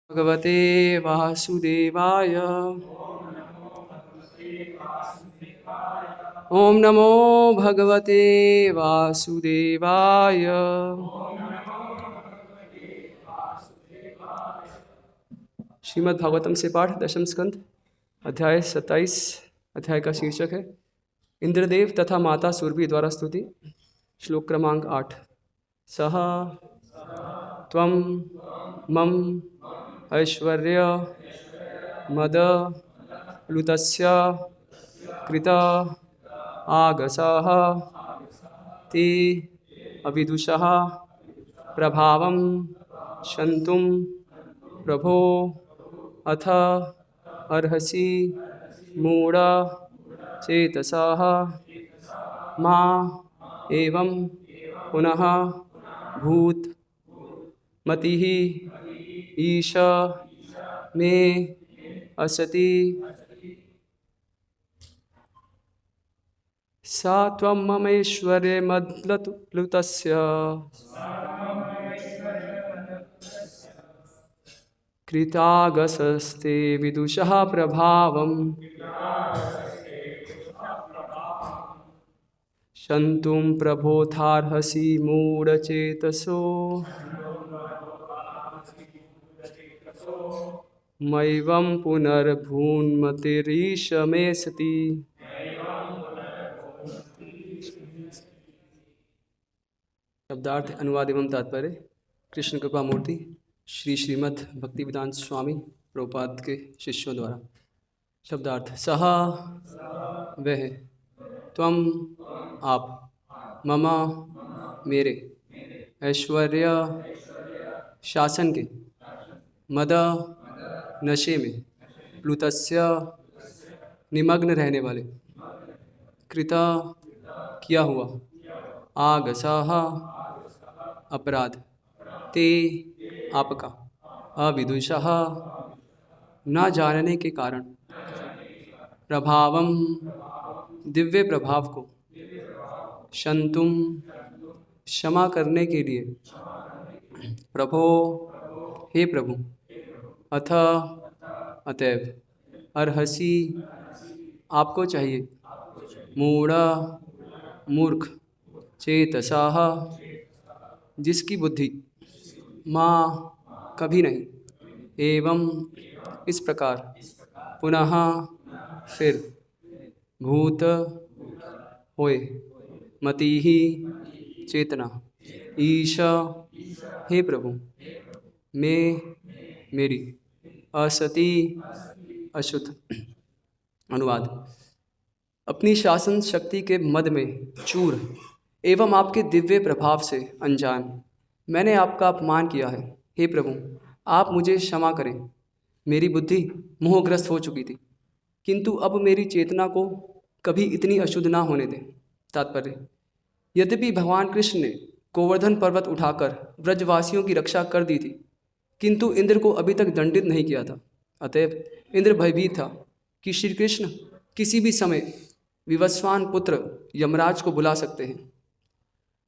भगवते वासुदेवाय। ओम नमो भगवते वासुदेवाय। श्रीमद् भागवतम से पाठ दशम स्कंद अध्याय 27। अध्याय का शीर्षक है इंद्रदेव तथा माता सुरभि द्वारा स्तुति। श्लोक क्रमांक 8। सह त्वं मम ऐश्वर्य मद प्लुतस्य कृत आगसः ते अविदुषः प्रभावं शन्तुं प्रभो अथ अर्हसि मूढ चेतसः मा एवं पुनः भूत मतिः ईश मे असति। सा त्वं ममैश्वर्ये मद्प्लुतस्य कृतागसस्ते विदुषः प्रभावं शन्तुं प्रभोथार्हसि मूढचेतसो मैवं पुनर्भून्मतिरीश मे सति। शब्दार्थ, अनुवाद एवं तात्पर्य। कृष्ण कृपा मूर्ति श्री श्रीमद् भक्ति वेदांत स्वामी प्रभुपाद के शिष्यों द्वारा। शब्दार्थ। सह वह, त्वम आप, मम मेरे, ऐश्वर्य शासन के, मद नशे में, प्लुतस्य निमग्न रहने वाले, कृत किया हुआ, आगसः अपराध, ते आपका, अविदुषः न जानने के कारण, प्रभावम दिव्य प्रभाव को, शंतुम क्षमा करने के लिए, प्रभो हे प्रभु, अथ अतएव, अर्हसि आपको चाहिए, मूढ़ मूर्ख, चेतसः जिसकी बुद्धि, माँ कभी नहीं, एवं इस प्रकार, पुनः फिर, भूत होए, मति ही चेतना, ईश हे प्रभु, मैं मेरी, असति अशुद्ध। अनुवाद। अपनी शासन शक्ति के मद में चूर एवं आपके दिव्य प्रभाव से अनजान मैंने आपका अपमान किया है। हे प्रभु, आप मुझे क्षमा करें। मेरी बुद्धि मोहग्रस्त हो चुकी थी, किंतु अब मेरी चेतना को कभी इतनी अशुद्ध ना होने दें। तात्पर्य। यद्यपि भगवान कृष्ण ने गोवर्धन पर्वत उठाकर ब्रजवासियों की रक्षा कर दी थी, किंतु इंद्र को अभी तक दंडित नहीं किया था। अतएव इंद्र भयभीत था कि श्री कृष्ण किसी भी समय विवस्वान पुत्र यमराज को बुला सकते हैं,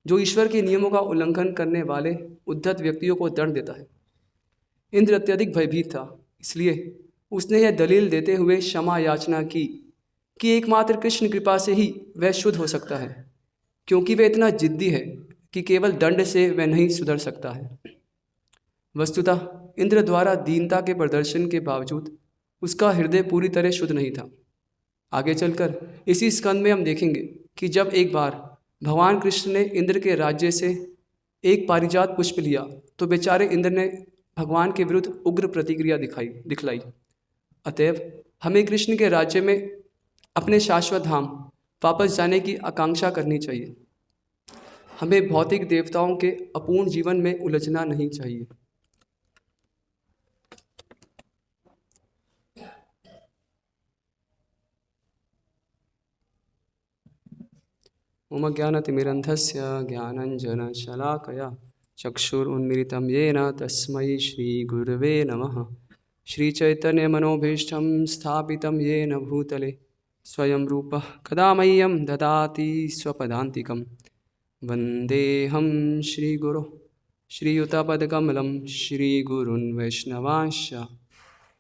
जो ईश्वर के नियमों का उल्लंघन करने वाले उद्धत व्यक्तियों को दंड देता है। इंद्र अत्यधिक भयभीत था, इसलिए उसने यह दलील देते हुए क्षमा याचना की कि एकमात्र कृष्ण कृपा से ही वह शुद्ध हो सकता है, क्योंकि वह इतना जिद्दी है कि केवल दंड से वह नहीं सुधर सकता है। वस्तुतः इंद्र द्वारा दीनता के प्रदर्शन के बावजूद उसका हृदय पूरी तरह शुद्ध नहीं था। आगे चलकर इसी स्कंद में हम देखेंगे कि जब एक बार भगवान कृष्ण ने इंद्र के राज्य से एक पारिजात पुष्प लिया तो बेचारे इंद्र ने भगवान के विरुद्ध उग्र प्रतिक्रिया दिखलाई। अतएव हमें कृष्ण के राज्य में अपने शाश्वत धाम वापस जाने की आकांक्षा करनी चाहिए। हमें भौतिक देवताओं के अपूर्ण जीवन में उलझना नहीं चाहिए। मम ज्ञानतिमिरन्धस्य ज्ञानञ्जनशलाकया चक्षुरुन्मिलितं येन तस्मै श्रीगुरवे नमः। श्रीचैतन्यमनोभीष्टं स्थापितं येन भूतले स्वयं रूपः कदा मह्यं ददाति स्वपदान्तिकं। वन्देऽहं श्रीगुरो श्रीयुतापदकमलं श्रीगुरुन् वैष्णवांश्च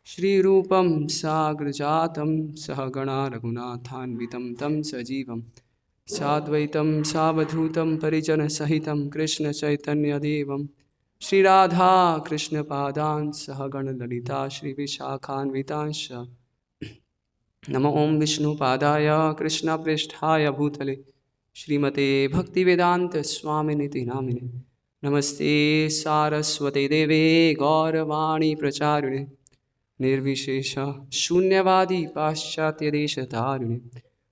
श्रीरूपं साग्रजातं सहगणा रघुनाथान्वितं तं सजीवं साद्वैतं सावधूतं परिजनसहितं कृष्णचैतन्यदेवं श्रीराधा कृष्णपादान् सहगणललिता श्रीविशाखान्वितांश्च नमो ओं विष्णुपादाय कृष्णप्रेष्ठाय भूतले श्रीमते भक्तिवेदान्तस्वामिनिति नामिने नमस्ते सारस्वते देवे गौरवाणी प्रचारिणे निर्विशेष शून्यवादी पाश्चात्यदेशधारिणे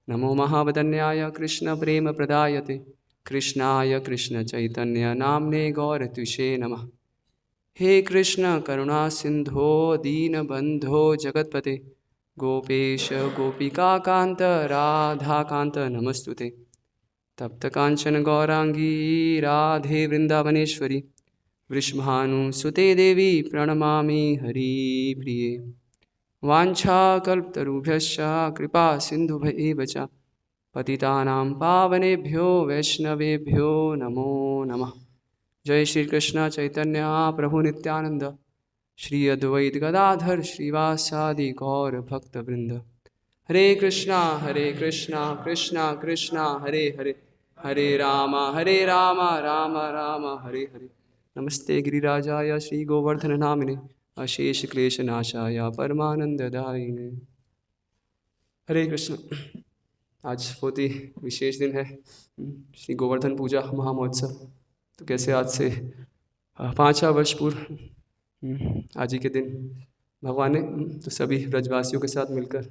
नमो महावदन्याय कृष्णप्रेमप्रदायते कृष्णाय कृष्णचैतन्य नाम्ने गौरत्विषे नमः। हे कृष्ण करुणा सिंधो दीनबंधो जगत्पते गोपेश गोपिकाकांत राधाकांत नमस्तुते तप्त कांचन गौरांगी राधे वृंदावनेश्वरी वृषभानुसुते देवी प्रणमामि हरिप्रिये वाञ्छाकल्पतरुभ्यश्च कृपा सिन्धुभ्येव च पतितानां पावनेभ्यो वैष्णवेभ्यो नमो नमः। जय श्री कृष्ण चैतन्य प्रभु नित्यानंद श्री अद्वैत गदाधर श्रीवासादि गौर भक्तवृंद। हरे कृष्णा कृष्णा कृष्णा हरे हरे हरे राम राम राम हरे हरे। नमस्ते गिरिराजाय श्री गोवर्धन नामिने अशेष क्लेशनाशाय परमानंददायिने। हरे कृष्ण। आज बहुत ही विशेष दिन है, श्री गोवर्धन पूजा महामहोत्सव। तो कैसे आज से 5 वर्ष पूर्व आज ही के दिन भगवान ने तो सभी ब्रजवासियों के साथ मिलकर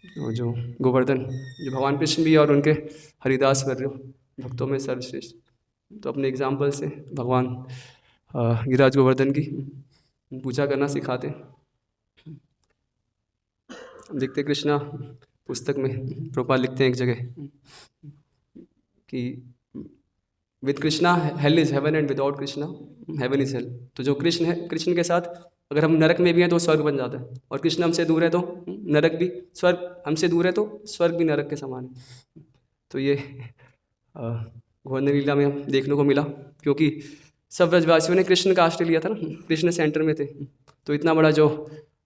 और जो गोवर्धन जो भगवान कृष्ण भी और उनके हरिदास वर्य भक्तों में सर्वश्रेष्ठ, तो अपने एग्जाम्पल से भगवान गिरिराज गोवर्धन की पूजा करना सिखाते। देखते कृष्णा पुस्तक में प्रभुपाद लिखते हैं एक जगह कि with Krishna hell is heaven and without Krishna heaven is hello. तो जो कृष्ण है, कृष्ण के साथ अगर हम नरक में भी हैं तो स्वर्ग बन जाता है, और कृष्ण हमसे दूर है तो नरक भी स्वर्ग, हमसे दूर है तो स्वर्ग भी नरक के समान है। तो ये गोवर्धन लीला में हम देखने को मिला, क्योंकि सब ब्रजवासियों ने कृष्ण का आश्रय लिया था ना, कृष्ण सेंटर में थे। तो इतना बड़ा जो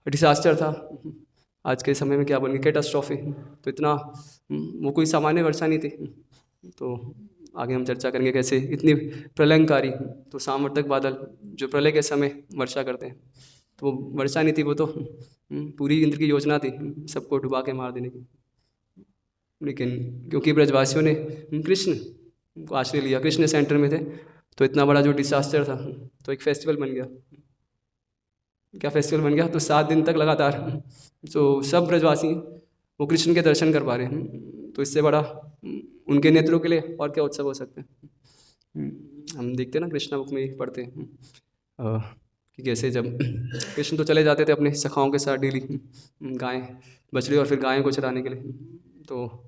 डिसास्टर था आज के समय में क्या बन गया, कैटास्ट्रॉफी, तो इतना वो कोई सामान्य वर्षा नहीं थी। तो आगे हम चर्चा करेंगे कैसे इतनी प्रलयंकारी, तो सामर्थक बादल जो प्रलय के समय वर्षा करते हैं, तो वो वर्षा नहीं थी, वो तो पूरी इंद्र की योजना थी सबको डुबा के मार देने की। लेकिन क्योंकि ब्रजवासियों ने कृष्ण को आश्रय लिया, कृष्ण सेंटर में थे, तो इतना बड़ा जो डिसास्टर था तो एक फेस्टिवल बन गया। क्या फेस्टिवल बन गया, तो 7 दिन तक लगातार जो सब ब्रजवासी वो कृष्ण के दर्शन कर पा रहे हैं। तो इससे बड़ा उनके नेत्रों के लिए और क्या उत्सव हो सकते हैं। हम देखते हैं ना, कृष्णा बुक में पढ़ते हैं कि कैसे जब कृष्ण तो चले जाते थे अपने सखाओं के साथ डेली गाय बछड़े और फिर गायों को चराने के लिए, तो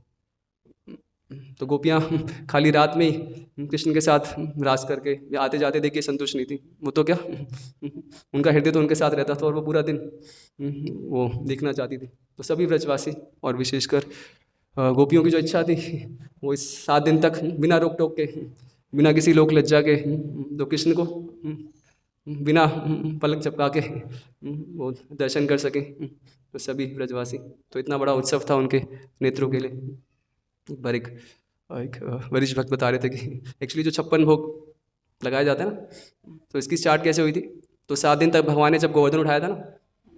गोपियाँ खाली रात में ही कृष्ण के साथ रास करके या आते जाते देख के संतुष्ट नहीं थी। वो तो क्या उनका हृदय तो उनके साथ रहता था, और वो पूरा दिन वो देखना चाहती थी। तो सभी ब्रजवासी और विशेषकर गोपियों की जो इच्छा थी वो इस 7 दिन तक बिना रोक टोक के, बिना किसी लोक लज्जा के, तो कृष्ण को बिना पलक झपका के वो दर्शन कर सके। तो सभी ब्रजवासी, तो इतना बड़ा उत्सव था उनके नेत्रों के लिए। एक बार एक वरिष्ठ भक्त बता रहे थे कि एक्चुअली जो 56 भोग लगाया जाता है ना, तो इसकी स्टार्ट कैसे हुई थी। तो 7 दिन तक भगवान ने जब गोवर्धन उठाया था ना,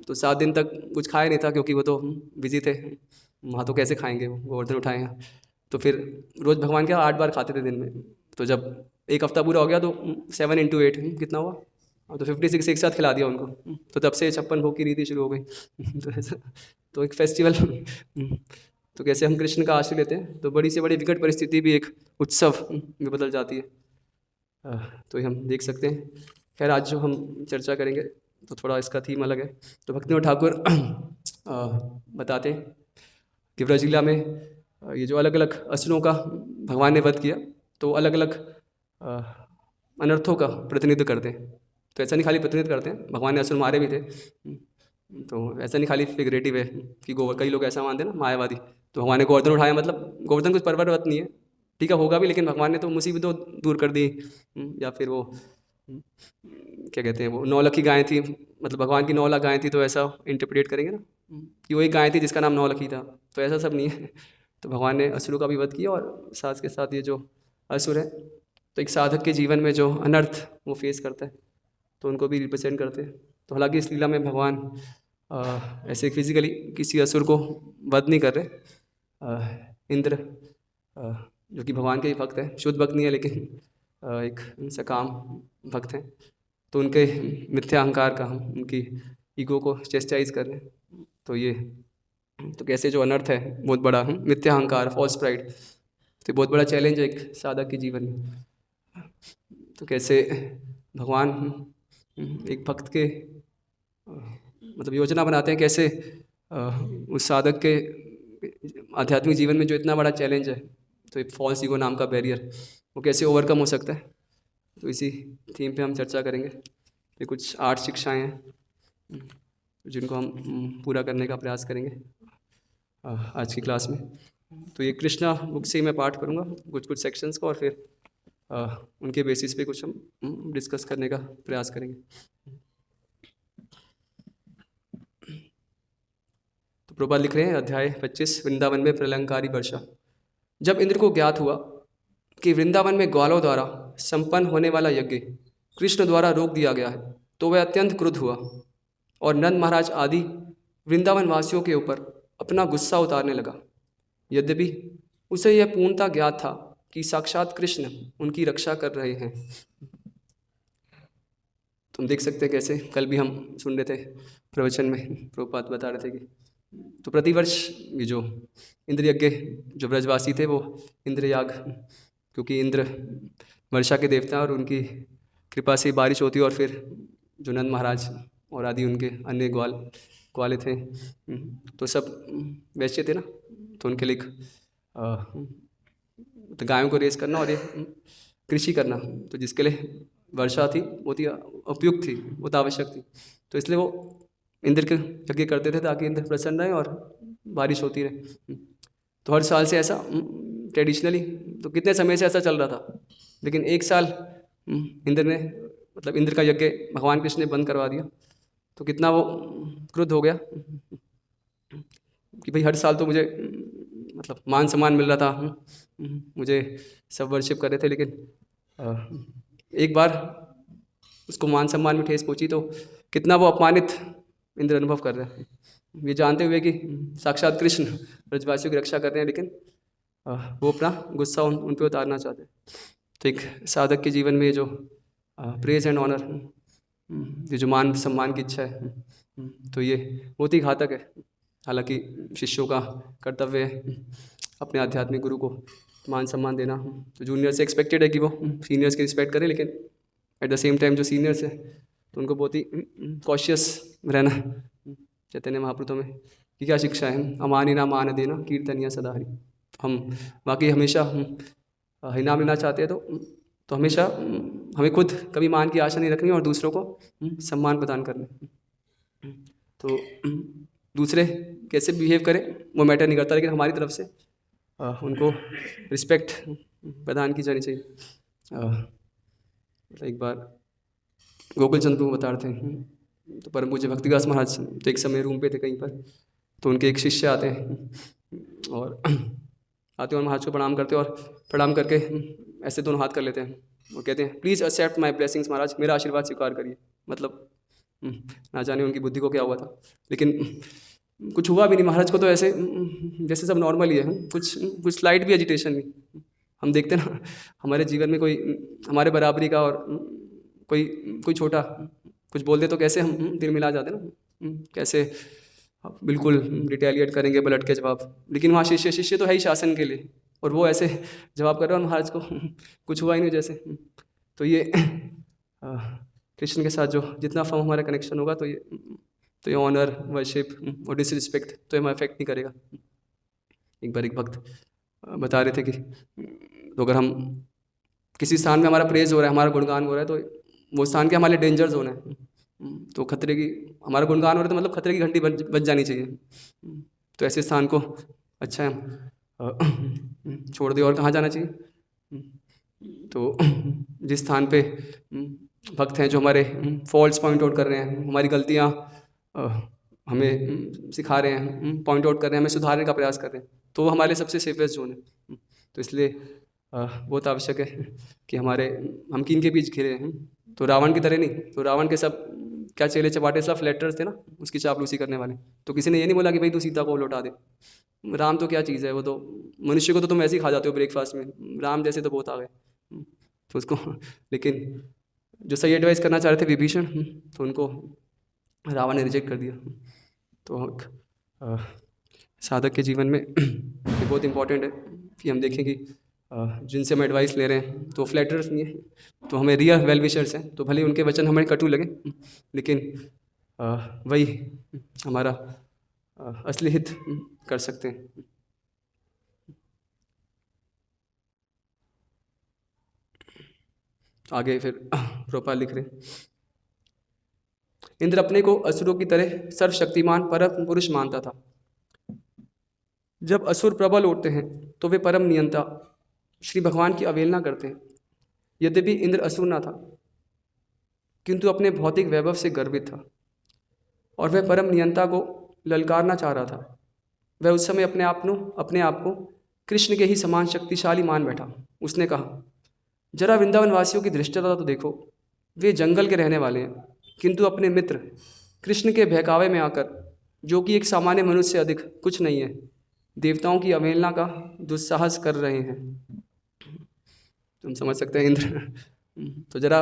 तो 7 दिन तक कुछ खाया नहीं था, क्योंकि वो तो बिजी थे वहाँ, तो कैसे खाएंगे वो गोवर्धन उठाए हैं। तो फिर रोज़ भगवान क्या 8 बार खाते थे दिन में। तो जब एक हफ्ता पूरा हो गया तो 7 × 8 कितना हुआ, तो 56 एक साथ खिला दिया उनको। तो तब से 56 भोग की रीति शुरू हो गई। तो एक फेस्टिवल। तो कैसे हम कृष्ण का आश्रय लेते हैं, तो बड़ी से बड़ी विकट परिस्थिति भी एक उत्सव में बदल जाती है। तो ये हम देख सकते हैं। खैर आज जो हम चर्चा करेंगे तो थोड़ा इसका थीम अलग है। तो भक्तिविनोद ठाकुर बताते हैं कि ब्रज लीला में ये जो अलग अलग असुरों का भगवान ने वध किया, तो अलग अलग अनर्थों का प्रतिनिधित्व करते हैं। तो ऐसा नहीं खाली प्रतिनिधित्व करते हैं, भगवान ने असुर मारे भी थे। तो ऐसा नहीं खाली फिगरेटिव है कि कई लोग ऐसा मानते हैं ना, मायावादी। तो भगवान ने गोवर्धन उठाया मतलब गोवर्धन कुछ पर्वत नहीं है, ठीक है होगा भी, लेकिन भगवान ने तो मुसीबत दूर कर दी। या फिर वो क्या कहते हैं, वो 9 लखी गायें थी, मतलब भगवान की 9 लाख गायें थी, तो ऐसा इंटरप्रेट करेंगे ना कि वो एक गाय थी जिसका नाम 9 लखी था, तो ऐसा सब नहीं है। तो भगवान ने असुरों का भी वध किया, और साथ के साथ ये जो असुर है, तो एक साधक के जीवन में जो अनर्थ वो फेस करता है, तो उनको भी रिप्रेजेंट करते हैं। तो हालांकि इस लीला में भगवान ऐसे फिजिकली किसी असुर को वध नहीं कर रहे। इंद्र जो कि भगवान के ही भक्त हैं, शुद्ध भक्त नहीं है लेकिन एक सकाम भक्त हैं, तो उनके मिथ्या अहंकार का हम उनकी ईगो को चेस्टाइज कर रहे हैं। तो ये तो कैसे जो अनर्थ है बहुत बड़ा, मिथ्या अहंकार, फॉल्स प्राइड, तो बहुत बड़ा चैलेंज है एक साधक के जीवन में। तो कैसे भगवान एक भक्त के मतलब योजना बनाते हैं, कैसे उस साधक के आध्यात्मिक जीवन में जो इतना बड़ा चैलेंज है, तो एक फॉल्स ईगो नाम का बैरियर, वो कैसे ओवरकम हो सकता है। तो इसी थीम पे हम चर्चा करेंगे। ये कुछ 8 शिक्षाएं हैं जिनको हम पूरा करने का प्रयास करेंगे आज की क्लास में। तो ये कृष्णा बुक से ही मैं पाठ करूँगा कुछ सेक्शंस को, और फिर उनके बेसिस पे कुछ हम डिस्कस करने का प्रयास करेंगे। तो प्रभुपाद लिख रहे हैं अध्याय 25, वृंदावन में प्रलंकारी वर्षा। जब इंद्र को ज्ञात हुआ कि वृंदावन में ग्वालों द्वारा संपन्न होने वाला यज्ञ कृष्ण द्वारा रोक दिया गया है, तो वह अत्यंत क्रुद्ध हुआ और नंद महाराज आदि वृंदावन वासियों के ऊपर अपना गुस्सा उतारने लगा। यद्यपि उसे यह पूर्णतः ज्ञात था कि साक्षात कृष्ण उनकी रक्षा कर रहे हैं। तुम देख सकते हैं कैसे कल भी हम सुन रहे थे प्रवचन में, प्रभुपाद बता रहे थे कि तो प्रतिवर्ष ये जो इंद्र यज्ञ, जो ब्रजवासी थे वो इंद्र याग, क्योंकि इंद्र वर्षा के देवता और उनकी कृपा से बारिश होती है, और फिर जो नंद महाराज और आदि उनके अन्य ग्वाले थे, तो सब वैश्य थे ना, तो उनके लिए तो गायों को रेस करना और ये कृषि करना, तो जिसके लिए वर्षा थी बहुत ही उपयुक्त थी, बहुत आवश्यक थी। तो इसलिए वो इंद्र के यज्ञ करते थे ताकि इंद्र प्रसन्न रहे और बारिश होती रहे। तो हर साल से ऐसा ट्रेडिशनली तो कितने समय से ऐसा चल रहा था, लेकिन एक साल इंद्र ने मतलब इंद्र का यज्ञ भगवान कृष्ण ने बंद करवा दिया, तो कितना वो क्रुद्ध हो गया कि भाई हर साल तो मुझे मतलब मान सम्मान मिल रहा था, मुझे सब वर्शिप कर रहे थे, लेकिन एक बार उसको मान सम्मान में ठेस पहुंची तो कितना वो अपमानित इंद्र अनुभव कर रहे हैं, ये जानते हुए कि साक्षात कृष्ण ब्रजवासियों की रक्षा कर रहे हैं, लेकिन वो अपना गुस्सा उन पर उतारना चाहते हैं। तो एक साधक के जीवन में जो प्रेज एंड ऑनर, ये जो मान सम्मान की इच्छा है, तो ये बहुत ही घातक है। हालांकि शिष्यों का कर्तव्य है अपने आध्यात्मिक गुरु को मान सम्मान देना, तो जूनियर से एक्सपेक्टेड है कि वो सीनियर्स की रिस्पेक्ट करें, लेकिन एट द सेम टाइम जो सीनियर्स है तो उनको बहुत ही कॉशियस रहना। चैतन्य महाप्रभु में कि क्या शिक्षा है, अमानी ना मान देना कीर्तनिया सदाहरी। हम बाकी हमेशा इनाम लेना चाहते हैं तो हमेशा हमें खुद कभी मान की आशा नहीं रखनी और दूसरों को सम्मान प्रदान करना। तो दूसरे कैसे बिहेव करें वो मैटर नहीं करता, लेकिन हमारी तरफ से उनको रिस्पेक्ट प्रदान की जानी चाहिए। एक बार गोकुल चंद को बता रहे थे, तो परम पूज्य भक्तिदास महाराज तो एक समय रूम पे थे कहीं पर, तो उनके एक शिष्य आते हैं और महाराज को प्रणाम करते हैं, और प्रणाम करके ऐसे दोनों हाथ कर लेते हैं, वो कहते हैं प्लीज़ एक्सेप्ट माय ब्लेसिंग्स महाराज, मेरा आशीर्वाद स्वीकार करिए। मतलब ना जाने उनकी बुद्धि को क्या हुआ था, लेकिन कुछ हुआ भी नहीं। महाराज को तो ऐसे जैसे सब नॉर्मल ही है, कुछ स्लाइट भी एजिटेशन नहीं। हम देखते ना हमारे जीवन में कोई हमारे बराबरी का और कोई छोटा कुछ बोल दे तो कैसे हम दिल मिला जाते ना, कैसे बिल्कुल रिटेलिएट करेंगे पलट के जवाब। लेकिन वहाँ शिष्य तो है ही शासन के लिए, और वो ऐसे जवाब कर रहे हैं और महाराज को कुछ हुआ ही नहीं जैसे। तो ये कृष्ण के साथ जो जितना फॉर्म हमारा कनेक्शन होगा, तो ये ऑनर, वर्शिप और डिसरिस्पेक्ट तो हमें अफेक्ट नहीं करेगा। एक बार एक भक्त बता रहे थे कि तो अगर हम किसी स्थान में हमारा प्रेज हो रहा है, हमारा गुणगान हो रहा है, तो वो स्थान के हमारे डेंजर जोन है। तो खतरे की हमारा गुणगान हो रहा है तो मतलब खतरे की घंटी बज जानी चाहिए। तो ऐसे स्थान को अच्छा है छोड़ दे। और कहाँ जाना चाहिए? तो जिस स्थान पे भक्त हैं जो हमारे फॉल्ट्स पॉइंट आउट कर रहे हैं, हमारी गलतियाँ हमें सिखा रहे हैं, पॉइंट आउट कर रहे हैं, हमें सुधारने का प्रयास कर रहे हैं, तो वो हमारे लिए सबसे सेफेस्ट जोन है। तो इसलिए बहुत आवश्यक है कि हम किन के बीच घिरे हैं। तो रावण की तरह नहीं, तो रावण के सब क्या चेले चपाटे सब फ्लैटर्स थे ना, उसकी चापलूसी करने वाले। तो किसी ने ये नहीं बोला कि भाई तू सीता को लौटा दे। राम तो क्या चीज़ है, वो तो मनुष्य को तो तुम ऐसे ही खा जाते हो ब्रेकफास्ट में, राम जैसे तो बहुत आ गए। तो उसको लेकिन जो सही एडवाइस करना चाह रहे थे विभीषण, तो उनको रावण ने रिजेक्ट कर दिया। तो साधक के जीवन में ये बहुत इम्पोर्टेंट है कि हम देखें कि जिनसे हम एडवाइस ले रहे हैं तो फ्लैटर्स नहीं है, तो हमें रियल वेल विशर्स हैं। तो भले उनके वचन हमें कटु लगे, लेकिन वही हमारा असली हित कर सकते हैं। आगे फिर प्रोपा लिख रहे, इंद्र अपने को असुरों की तरह सर्वशक्तिमान परम पुरुष मानता था। जब असुर प्रबल उठते हैं तो वे परम नियंता श्री भगवान की अवहेलना करते हैं। यद्यपि इंद्र असुर ना था, किंतु अपने भौतिक वैभव से गर्वित था और वह परम नियंता को ललकारना चाह रहा था। वह उस समय अपने आप को कृष्ण के ही समान शक्तिशाली मान बैठा। उसने कहा, जरा वृंदावन वासियों की धृष्टता तो देखो, वे जंगल के रहने वाले हैं, किंतु अपने मित्र कृष्ण के बहकावे में आकर, जो कि एक सामान्य मनुष्य से अधिक कुछ नहीं है, देवताओं की अवहेलना का दुस्साहस कर रहे हैं। तुम समझ सकते हैं इंद्र तो जरा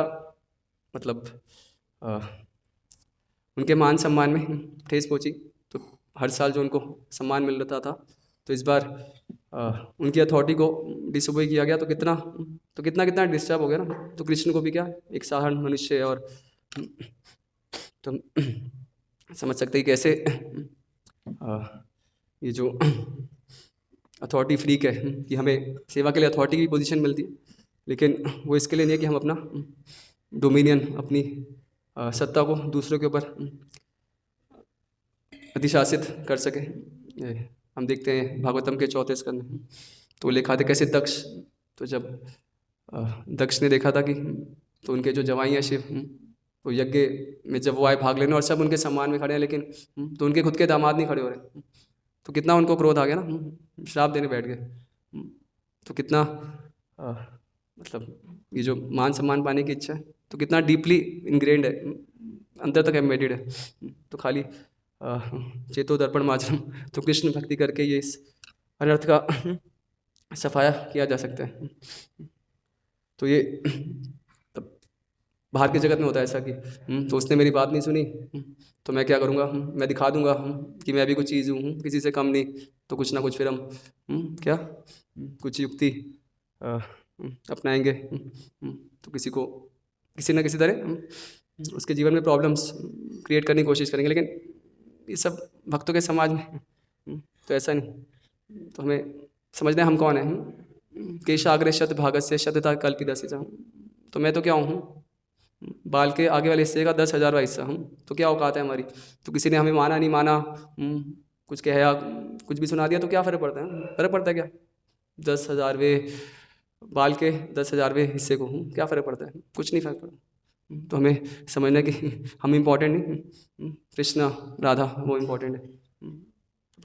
मतलब उनके मान सम्मान में ठेस पहुंची। तो हर साल जो उनको सम्मान मिल रहा था, तो इस बार उनकी अथॉरिटी को डिसोबे किया गया, तो कितना डिस्टर्ब हो गया ना। तो कृष्ण को भी क्या, एक साधारण मनुष्य है, और तो समझ सकते हैं कैसे ये जो अथॉरिटी फ्रीक है कि हमें सेवा के लिए अथॉरिटी की पोजीशन मिलती है, लेकिन वो इसके लिए नहीं है कि हम अपना डोमिनियन, अपनी सत्ता को दूसरों के ऊपर अधिशासित कर सके। हम देखते हैं भागवतम के 34 स्कंद में, तो लिखा था कैसे दक्ष, तो जब दक्ष ने देखा था कि तो उनके जो जवाई हैं शिव, तो यज्ञ में जब वो आए भाग लेने और सब उनके सम्मान में खड़े हैं, लेकिन तो उनके खुद के दामाद नहीं खड़े हो रहे, तो कितना उनको क्रोध आ गया ना, श्राप देने बैठ गए। तो कितना मतलब ये जो मान सम्मान पाने की इच्छा है, तो कितना डीपली इनग्रेंड है, अंदर तक एम्बेडेड है। तो खाली चेतो दर्पण माचरम, तो कृष्ण भक्ति करके ये इस अनर्थ का सफाया किया जा सकता है। तो ये तब बाहर के जगत में होता है ऐसा कि तो उसने मेरी बात नहीं सुनी, तो मैं क्या करूँगा, मैं दिखा दूंगा कि मैं भी कुछ चीज़ हूँ, किसी से कम नहीं। तो कुछ ना कुछ फिर हम क्या कुछ युक्ति अपनाएंगे, तो किसी न किसी तरह उसके जीवन में प्रॉब्लम्स क्रिएट करने की कोशिश करेंगे। लेकिन ये सब भक्तों के समाज में तो ऐसा नहीं। तो हमें समझना है हम कौन हैं। केशाग्रे शत भागत से शतता कल्पिता से जाऊँ, तो मैं तो क्या हूँ, बाल के आगे वाले हिस्से का 10,000वां हिस्सा हूँ। तो क्या औकात है हमारी। तो किसी ने हमें माना नहीं माना, कुछ कहा, कुछ भी सुना दिया, तो क्या फ़र्क पड़ता है। फ़र्क पड़ता है क्या, 10,000वें बाल के 10,000वें हिस्से को हूँ, क्या फ़र्क पड़ता है, कुछ नहीं फ़र्क पड़ता। तो हमें समझना कि हम इम्पोर्टेंट नहीं, कृष्ण राधा वो इम्पोर्टेंट है।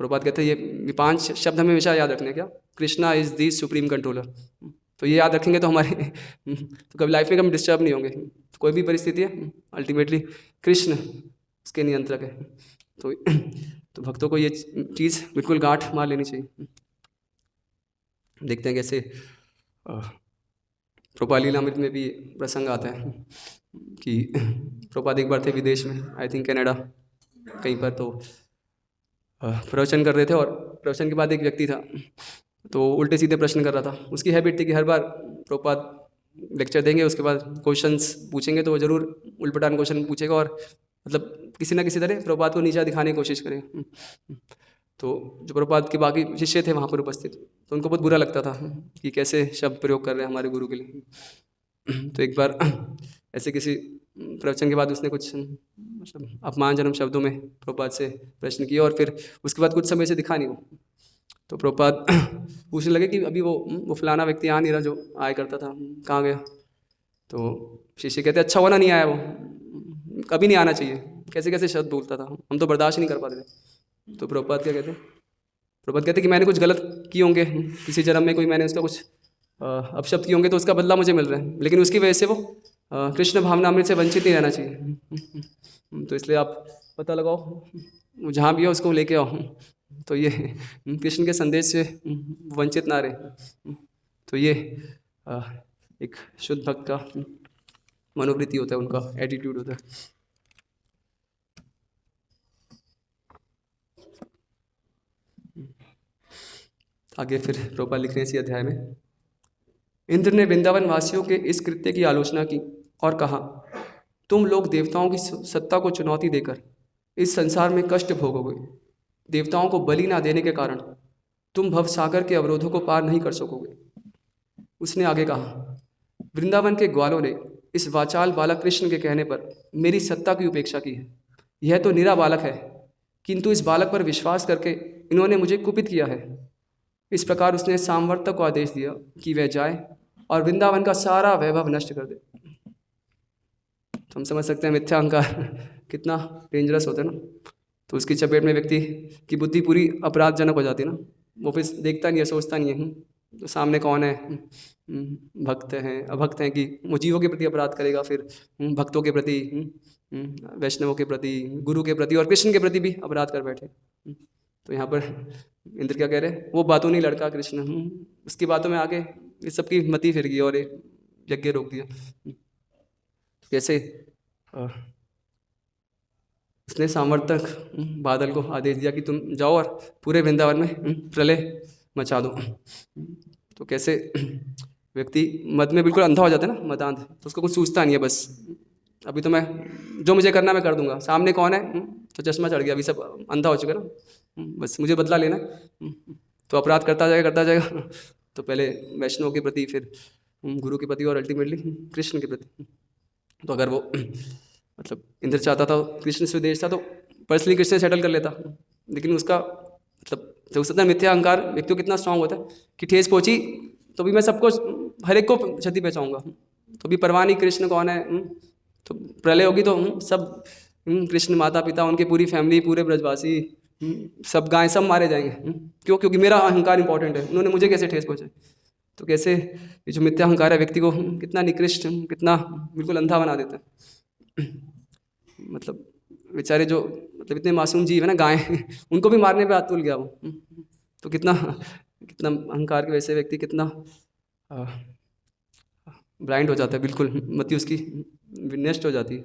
प्रभुपाद कहते हैं ये 5 शब्द हमें हमेशा याद रखने, क्या, Krishna is the supreme controller. तो ये याद रखेंगे तो हमारे तो कभी लाइफ में कभी डिस्टर्ब नहीं होंगे। तो कोई भी परिस्थिति है, अल्टीमेटली कृष्ण उसके नियंत्रक है। तो भक्तों को ये चीज़ बिल्कुल गांठ मार लेनी चाहिए। देखते हैं कैसे प्रभुपाद लीलामृत में भी प्रसंग आता है कि प्रभुपाद एक बार थे विदेश में, आई थिंक कनाडा कहीं पर, तो प्रवचन कर रहे थे, और प्रवचन के बाद एक व्यक्ति था तो उल्टे सीधे प्रश्न कर रहा था। उसकी हैबिट थी कि हर बार प्रभुपाद लेक्चर देंगे, उसके बाद क्वेश्चंस पूछेंगे, तो वो जरूर उल्टपटान क्वेश्चन पूछेगा और मतलब किसी ना किसी तरह प्रभुपाद को नीचा दिखाने की कोशिश करेगा। तो जो प्रभुपाद के बाकी शिष्य थे वहाँ पर उपस्थित, तो उनको बहुत बुरा लगता था कि कैसे शब्द प्रयोग कर रहे हैं हमारे गुरु के लिए। तो एक बार ऐसे किसी प्रवचन के बाद उसने कुछ मतलब अपमानजनक शब्दों में प्रभुपाद से प्रश्न किया, और फिर उसके बाद कुछ समय से दिखा नहीं वो। तो प्रभुपाद पूछने लगे कि अभी वो फलाना व्यक्ति आ नहीं रहा जो आया करता था, कहाँ गया? तो शिष्य कहते अच्छा हुआ ना नहीं आया, वो कभी नहीं आना चाहिए, कैसे कैसे शब्द बोलता था, हम तो बर्दाश्त नहीं कर पाते थे। तो प्रभुपाद क्या कहते? प्रभुपाद कहते कि मैंने कुछ गलत किए होंगे, किसी जन्म में कोई मैंने उसका कुछ अपशब्द किए होंगे, तो उसका बदला मुझे मिल रहा है, लेकिन उसकी वजह से वो कृष्ण भावनामृत से वंचित नहीं रहना चाहिए। तो इसलिए आप पता लगाओ, जहाँ भी हो उसको लेके आओ, तो ये कृष्ण के संदेश से वंचित ना रहे। तो ये एक शुद्ध भक्त का मनोवृत्ति होता है, उनका एटीट्यूड होता है। आगे फिर प्रभुपाद लिख रहे हैं इसी अध्याय में, इंद्र ने वृंदावन वासियों के इस कृत्य की आलोचना की और कहा, तुम लोग देवताओं की सत्ता को चुनौती देकर इस संसार में कष्ट भोगोगे। देवताओं को बलि ना देने के कारण तुम भवसागर के अवरोधों को पार नहीं कर सकोगे। उसने आगे कहा, वृंदावन के ग्वालों ने इस वाचाल बालक कृष्ण के कहने पर मेरी सत्ता की उपेक्षा की है। यह तो निरा बालक है, किंतु इस बालक पर विश्वास करके इन्होंने मुझे कुपित किया है। इस प्रकार उसने सामवर्तक को आदेश दिया कि वह जाए और वृंदावन का सारा वैभव नष्ट कर दे। तो हम समझ सकते हैं मिथ्या अहंकार कितना डेंजरस होता है ना। तो उसकी चपेट में व्यक्ति की बुद्धि पूरी अपराधजनक हो जाती है ना, वो फिर देखता नहीं है, सोचता नहीं है तो सामने कौन है, भक्त हैं अभक्त हैं, कि वो जीवों के प्रति अपराध करेगा, फिर भक्तों के प्रति, वैष्णवों के प्रति, गुरु के प्रति और कृष्ण के प्रति भी अपराध कर बैठे। तो यहाँ पर इंद्र क्या कह रहे हैं, वो बातों नहीं लड़का कृष्ण, उसकी बातों में आके ये सबकी मति फिर गई और यज्ञ रोक दिया। कैसे उसने सामर्थक बादल को आदेश दिया कि तुम जाओ और पूरे वृंदावन में प्रलय मचा दो। तो कैसे व्यक्ति मद में बिल्कुल अंधा हो जाता है ना, मदांध, तो उसको कुछ सूझता नहीं है, बस अभी तो मैं जो मुझे करना मैं कर दूंगा, सामने कौन है तो चश्मा चढ़ गया, अभी सब अंधा हो चुका ना, बस मुझे बदला लेना। तो अपराध करता जाएगा तो पहले वैष्णव के प्रति, फिर गुरु के प्रति और अल्टीमेटली कृष्ण के प्रति। तो अगर वो मतलब इंद्र चाहता था कृष्ण से उद्देश्य था तो पर्सनली कृष्ण सेटल कर लेता, लेकिन उसका मतलब तो उसका मिथ्या अहंकार व्यक्ति को कितना स्ट्रांग होता है कि ठेस पहुंची तो भी मैं सबको हर एक को क्षति पहुंचाऊंगा, तो भी परवाह नहीं कृष्ण कौन है। तो प्रलय होगी तो सब कृष्ण माता पिता उनके पूरी फैमिली पूरे ब्रजवासी सब गायें सब मारे जाएंगे। क्यों? क्योंकि मेरा अहंकार इंपॉर्टेंट है, उन्होंने मुझे कैसे ठेस पहुंचाई। तो कैसे ये जो मिथ्या अहंकार है व्यक्ति को कितना निकृष्ट, कितना बिल्कुल अंधा बना देता है। मतलब बेचारे जो मतलब इतने मासूम जीव है ना गायें, उनको भी मारने पे हाथ तुल गया वो। तो कितना कितना अहंकार की वजह से व्यक्ति कितना ब्लाइंड हो जाता है, बिल्कुल मति उसकी नष्ट हो जाती है।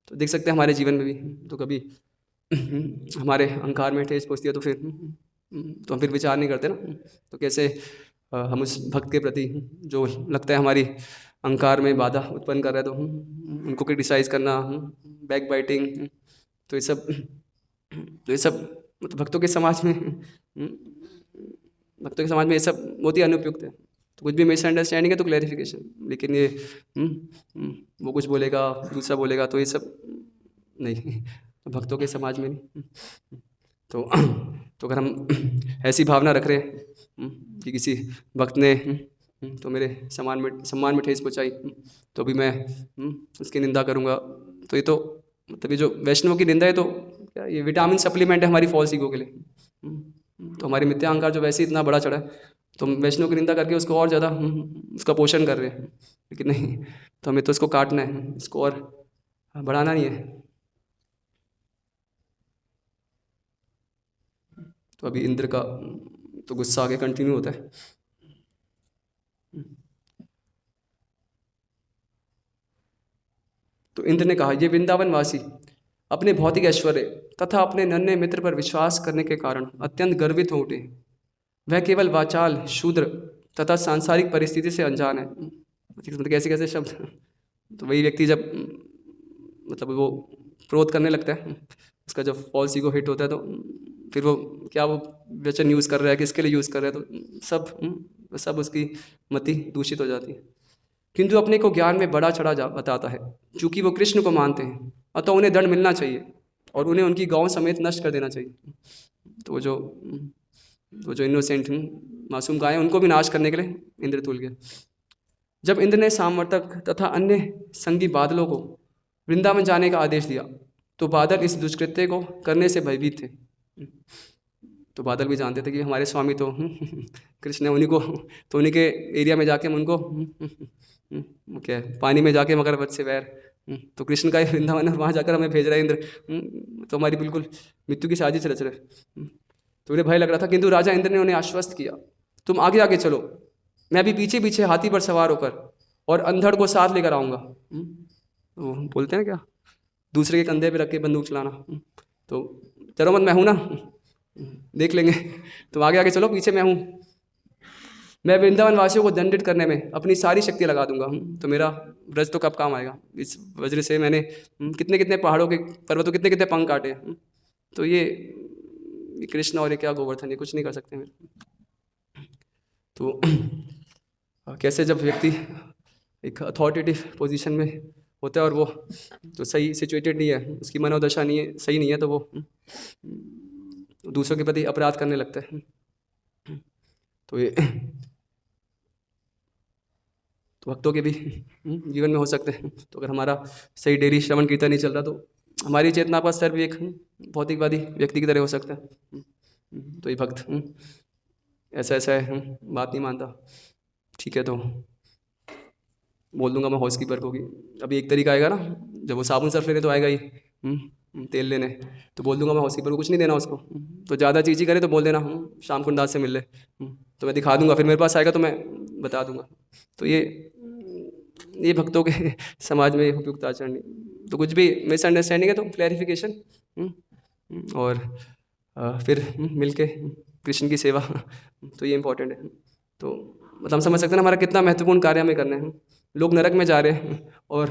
तो देख सकते हैं हमारे जीवन में भी, तो कभी हमारे अहंकार में ठेस पहुँचती है तो हम फिर विचार नहीं करते ना। तो कैसे हम उस भक्त के प्रति जो लगता है हमारी अहंकार में बाधा उत्पन्न कर रहा है तो उनको क्रिटिसाइज करना, बैक बाइटिंग, तो ये सब मतलब भक्तों के समाज में ये सब बहुत ही अनुपयुक्त है। तो कुछ भी मिसअंडरस्टैंडिंग है तो क्लैरिफिकेशन, लेकिन ये वो कुछ बोलेगा दूसरा बोलेगा तो ये सब नहीं, तो भक्तों के समाज में नहीं। तो अगर हम ऐसी भावना रख रहे हैं कि किसी भक्त ने तो मेरे सम्मान में ठेस पहुँचाई तो भी मैं उसकी निंदा करूँगा, तो ये तो मतलब ये जो वैष्णव की निंदा है तो क्या ये विटामिन सप्लीमेंट है हमारी फॉल्स ईगो के लिए। तो हमारी मिथ्या अहंकार जो वैसे इतना बड़ा चढ़ा है तो हम वैष्णव की निंदा करके उसको और ज़्यादा उसका पोषण कर रहे हैं, लेकिन नहीं, तो हमें तो इसको काटना है, इसको और बढ़ाना नहीं है। तो अभी इंद्र का तो गुस्सा आगे कंटिन्यू होता है। तो इंद्र ने कहा, ये वृंदावनवासी अपने भौतिक ऐश्वर्य तथा अपने नन्हे मित्र पर विश्वास करने के कारण अत्यंत गर्वित हो उठे। वह केवल वाचाल शूद्र तथा सांसारिक परिस्थिति से अनजान है। मतलब कैसे कैसे शब्द। तो वही व्यक्ति जब मतलब वो क्रोध करने लगता है, उसका जब फॉल्स ईगो हिट होता है तो फिर वो क्या वो वचन यूज़ कर रहा है, किसके लिए यूज़ कर रहा है, तो सब उसकी मति दूषित हो जाती है। किंतु अपने को ज्ञान में बड़ा चढ़ा बताता है। चूँकि वो कृष्ण को मानते हैं अतः उन्हें दंड मिलना चाहिए और उन्हें उनकी गाँव समेत नष्ट कर देना चाहिए। तो जो वो जो इनोसेंट मासूम गाय हैं उनको भी नाश करने के लिए इंद्र तुल गया। जब इंद्र ने सामवर्तक तथा अन्य संगी बादलों को वृंदावन जाने का आदेश दिया तो बादल इस दुष्कृत्य को करने से भयभीत थे। तो बादल भी जानते थे कि हमारे स्वामी तो कृष्ण है, उन्हीं को तो उन्हीं के एरिया में जाके हम उनको क्या है, पानी में जाके मगरमच्छ से वैर, तो कृष्ण का ही वृंदावन है, वहाँ जाकर हमें भेज रहे हैं इंद्र, तो हमारी बिल्कुल मृत्यु की साजिश रच रहे। तो उन्हें भय लग रहा था, किंतु राजा इंद्र ने उन्हें आश्वस्त किया, तुम आगे आगे चलो, मैं भी पीछे पीछे हाथी पर सवार होकर और अंधड़ को साथ लेकर आऊँगा। तो बोलते हैं क्या, दूसरे के कंधे पे रख के बंदूक चलाना। तो चलो मत, मैं हूँ ना, देख लेंगे, तुम आगे आगे चलो, पीछे मैं हूँ, मैं वृंदावन वासियों को दंडित करने में अपनी सारी शक्ति लगा दूंगा। तो मेरा ब्रज तो कब काम आएगा, इस वज्र से मैंने कितने कितने पहाड़ों के पर्वतों कितने कितने पंख काटे। तो ये कृष्ण और ये क्या गोवर्धन, ये कुछ नहीं कर सकते मेरे। तो कैसे जब व्यक्ति एक अथॉरिटेटिव पोजीशन में होता है और वो तो सही सिचुएटेड नहीं है, उसकी मनोदशा नहीं है, सही नहीं है, तो वो दूसरों के प्रति अपराध करने लगता है। तो ये तो भक्तों के भी जीवन में हो सकते हैं। तो अगर हमारा सही डेली श्रवण कीर्तन नहीं चल रहा तो हमारी चेतना का स्तर भी एक भौतिकवादी व्यक्ति की तरह हो सकता है। तो ये भक्त ऐसा ऐसा है, बात नहीं मानता, ठीक है, तो बोल दूंगा मैं हाउस कीपर को कि अभी एक तरीका आएगा ना, जब वो साबुन सर्फ लेने तो आएगा ही तेल लेने, तो बोल दूंगा मैं हाउस कीपर को कुछ नहीं देना उसको, तो ज़्यादा चीज़ ही करे तो बोल देना शाम को अंदाज से मिल ले, तो मैं दिखा दूंगा, फिर मेरे पास आएगा तो मैं बता दूंगा। तो ये भक्तों के समाज में उपयुक्त आचरण नहीं। तो कुछ भी मिसअंडरस्टैंडिंग है तो क्लैरिफिकेशन, और फिर मिलके कृष्ण की सेवा, तो ये इम्पोर्टेंट है। तो मतलब हम समझ सकते हैं ना हमारा कितना महत्वपूर्ण कार्य हमें करना है। लोग नरक में जा रहे हैं और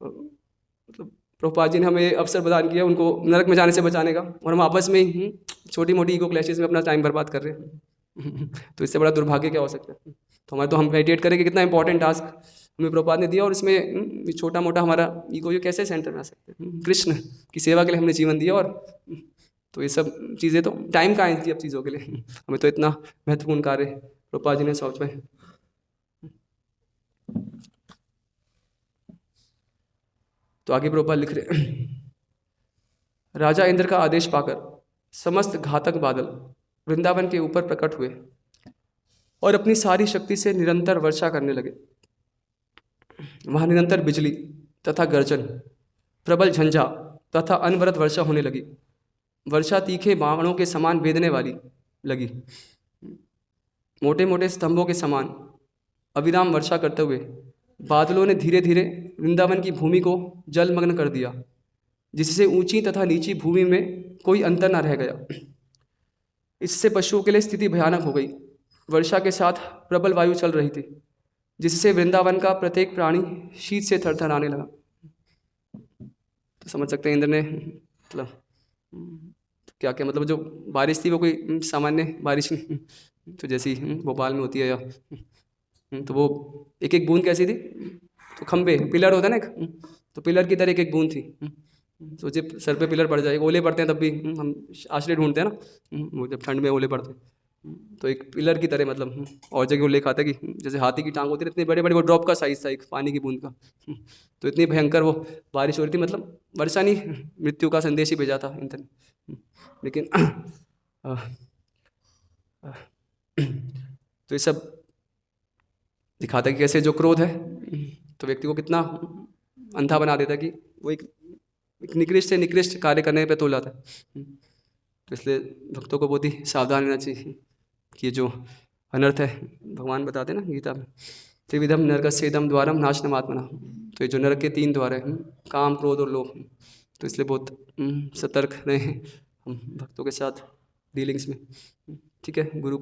मतलब प्रभुपाद जी ने हमें अवसर प्रदान किया उनको नरक में जाने से बचाने का, और हम आपस में ही छोटी मोटी ईगो क्लैशेस में अपना टाइम बर्बाद कर रहे हैं। तो इससे बड़ा दुर्भाग्य क्या हो सकता है। तो हमारे तो हम मेडिटेट करें कि कितना इंपॉर्टेंट टास्क हमें प्रभुपाद ने दिया, और इसमें छोटा मोटा हमारा ईगो ये कैसे सेंटर में आ सकते हैं। कृष्ण की सेवा के लिए हमने जीवन दिया, और तो ये सब चीज़ें तो टाइम कहाँ है अब चीज़ों के लिए, हमें तो इतना महत्वपूर्ण कार्य प्रभुपाद जी ने सौंप में। तो आगे प्रभुपाद लिख रहे, राजा इंद्र का आदेश पाकर समस्त घातक बादल वृंदावन के ऊपर प्रकट हुए और अपनी सारी शक्ति से निरंतर वर्षा करने लगे। वहाँ निरंतर बिजली तथा गर्जन, प्रबल झंझा तथा अनवरत वर्षा होने लगी। वर्षा तीखे बाणों के समान वेदने वाली लगी। मोटे मोटे स्तंभों के समान अविराम वर्षा करते हुए बादलों ने धीरे धीरे वृंदावन की भूमि को जलमग्न कर दिया, जिससे ऊंची तथा नीची भूमि में कोई अंतर न रह गया। इससे पशुओं के लिए स्थिति भयानक हो गई। वर्षा के साथ प्रबल वायु चल रही थी, जिससे वृंदावन का प्रत्येक प्राणी शीत से थरथराने लगा। तो समझ सकते हैं इंद्र ने मतलब क्या क्या, मतलब जो बारिश थी वो कोई सामान्य बारिश नहीं, तो जैसी भोपाल में होती है, या तो वो एक एक बूंद कैसी थी, तो खंबे पिलर होता है ना एक, तो पिलर की तरह एक एक बूंद थी। सोचिए सर पे पिलर पड़ जाए, ओले पड़ते हैं तब भी हम आश्रय ढूंढते हैं ना, वो जब ठंड में ओले पड़ते हैं, तो एक पिलर की तरह, मतलब और जगह उल्लेख आता है कि जैसे हाथी की टांग होती है इतने बड़े बड़े, वो ड्रॉप का साइज था एक पानी की बूंद का। तो इतनी भयंकर वो बारिश हो रही थी, मतलब वर्षा नहीं, मृत्यु का संदेश ही भेजा था इंद्र ने। लेकिन तो ये सब दिखाता है कि कैसे जो क्रोध है तो व्यक्ति को कितना अंधा बना देता है कि वो एक निकृष्ट से निकृष्ट कार्य करने पे तुल जाता है। तो इसलिए भक्तों को बहुत ही सावधान रहना चाहिए कि जो अनर्थ है, भगवान बताते हैं ना गीता में, त्रिविधम नरकस्येदम द्वारम नाशनम आत्मना। तो ये जो नरक के 3 द्वार हैं, काम क्रोध और लोभ, तो इसलिए बहुत सतर्क रहें हम भक्तों के साथ डीलिंग्स में। ठीक है, गुरु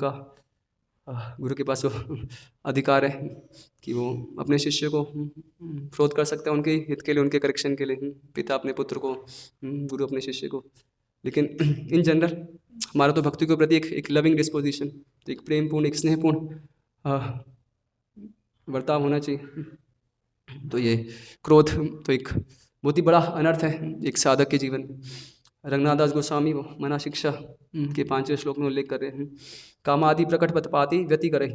के पास वो अधिकार है कि वो अपने शिष्य को क्रोध कर सकता है उनके हित के लिए, उनके करेक्शन के लिए। पिता अपने पुत्र को, गुरु अपने शिष्य को। लेकिन इन जनरल हमारा तो भक्ति के प्रति एक लविंग डिस्पोजिशन, तो एक प्रेमपूर्ण, एक स्नेहपूर्ण बर्ताव होना चाहिए। तो ये क्रोध तो एक बहुत ही बड़ा अनर्थ है एक साधक के जीवन में। रघुनाथ दास गोस्वामी वो मना शिक्षा के 5वें श्लोक में उल्लेख कर रहे हैं, कामादि प्रकट पतपाती व्यति करे।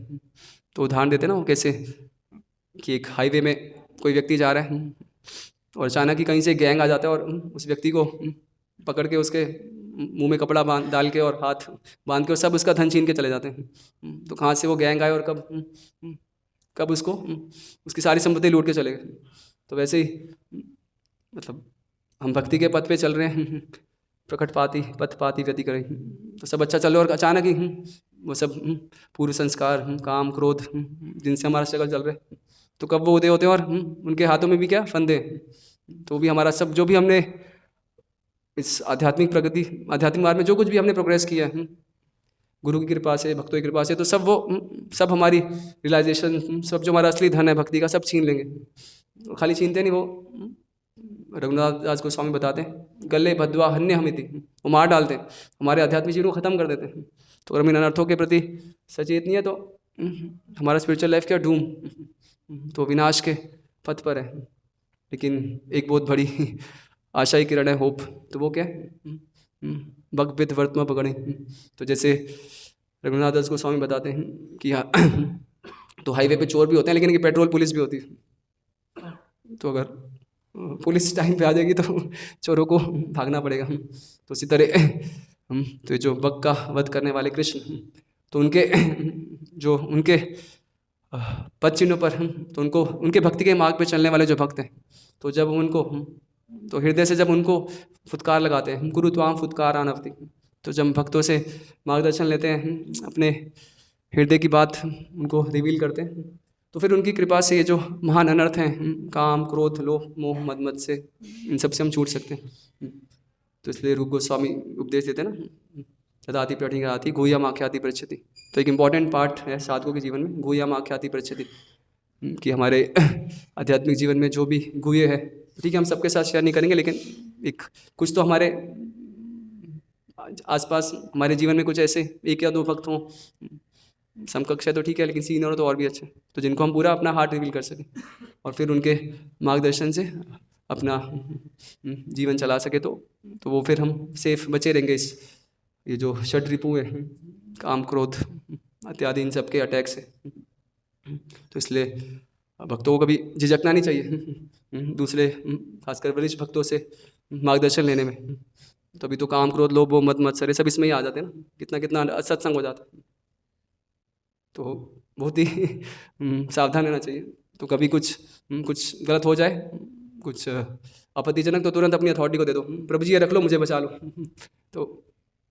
तो उदाहरण देते ना वो कैसे कि एक हाईवे में कोई व्यक्ति जा रहा है और अचानक ही कहीं से गैंग आ जाता है और उस व्यक्ति को पकड़ के उसके मुंह में कपड़ा बांध डाल के और हाथ बांध के और सब उसका धन छीन के चले जाते हैं। तो कहाँ से वो गैंग आए और कब कब उसको उसकी सारी संपत्ति लूट के चले गए। तो वैसे ही मतलब हम भक्ति के पथ पे चल रहे हैं, प्रकट पाती पथ पाती व्यति करें, तो सब अच्छा चल रहा है और अचानक ही वो सब पूर्व संस्कार काम क्रोध जिनसे हमारा स्ट्रगल चल रहा है, तो कब वो उदय होते हैं और उनके हाथों में भी क्या फंदे, तो भी हमारा सब जो भी हमने इस आध्यात्मिक प्रगति आध्यात्मिक मार्ग में जो कुछ भी हमने प्रोग्रेस किया है गुरु की कृपा से भक्तों की कृपा से, तो सब वो सब हमारी रियलाइजेशन सब जो हमारा असली धन है भक्ति का सब छीन लेंगे। खाली छीनते नहीं, वो रघुनाथ दास गोस्वामी बताते हैं गले भद्वा हन्य हमिति, वो मार डालते हैं, हमारे आध्यात्मिक जीवन को ख़त्म कर देते हैं। तो अगर हम इन अनर्थों के प्रति सचेत नहीं है तो हमारा स्पिरिचुअल लाइफ क्या डूम तो विनाश के पथ पर है। लेकिन एक बहुत बड़ी आशा की किरण है, होप, तो वो क्या है बग विद वर्तमा पकड़े। तो जैसे रघुनाथ दास गोस्वामी बताते हैं कि हाँ तो हाईवे पे चोर भी होते हैं लेकिन पेट्रोल पुलिस भी होती है। तो अगर पुलिस टाइम पे आ जाएगी तो चोरों को भागना पड़ेगा। तो इसी तरह तो जो बग का वध करने वाले कृष्ण, तो उनके जो उनके पद चिन्हों पर तो उनको उनके भक्ति के मार्ग पे चलने वाले जो भक्त हैं, तो जब उनको तो हृदय से जब उनको फुटकार लगाते हैं, गुरु त्वाम फुटकार आनवती, तो जब भक्तों से मार्गदर्शन लेते हैं अपने हृदय की बात उनको रिवील करते हैं, तो फिर उनकी कृपा से ये जो महान अनर्थ हैं काम क्रोध लोभ मोह मद मद से इन सब से हम छूट सकते हैं। तो इसलिए रूप गोस्वामी उपदेश देते हैं ना, तदाति प्रटिघाति गुह्यम आख्याति पृच्छति। तो एक इम्पॉर्टेंट पार्ट है साधकों के जीवन में गुह्यम आख्याति पृच्छति, कि हमारे आध्यात्मिक जीवन में जो भी गुह्य है, ठीक है हम सबके साथ शेयर नहीं करेंगे, लेकिन एक कुछ तो हमारे आसपास हमारे जीवन में कुछ ऐसे एक या दो भक्त हों, समकक्ष है तो ठीक है, लेकिन सीनियर हो तो और भी अच्छे, तो जिनको हम पूरा अपना हार्ट रिवील कर सकें और फिर उनके मार्गदर्शन से अपना जीवन चला सके, तो वो फिर हम सेफ बचे रहेंगे इस ये जो षट रिपु है काम क्रोध इत्यादि इन सबके अटैक से। तो इसलिए भक्तों को कभी झिझकना नहीं चाहिए दूसरे खासकर वरिष्ठ भक्तों से मार्गदर्शन लेने में। तो अभी तो काम क्रोध लोभ मद मत्सर सब इसमें ही आ जाते हैं ना, कितना कितना सत्संग हो जाता है, तो बहुत ही सावधान रहना चाहिए। तो कभी कुछ गलत हो जाए, कुछ आपत्तिजनक, तो तुरंत अपनी अथॉरिटी को दे दो, प्रभु जी ये रख लो मुझे बचा लो। तो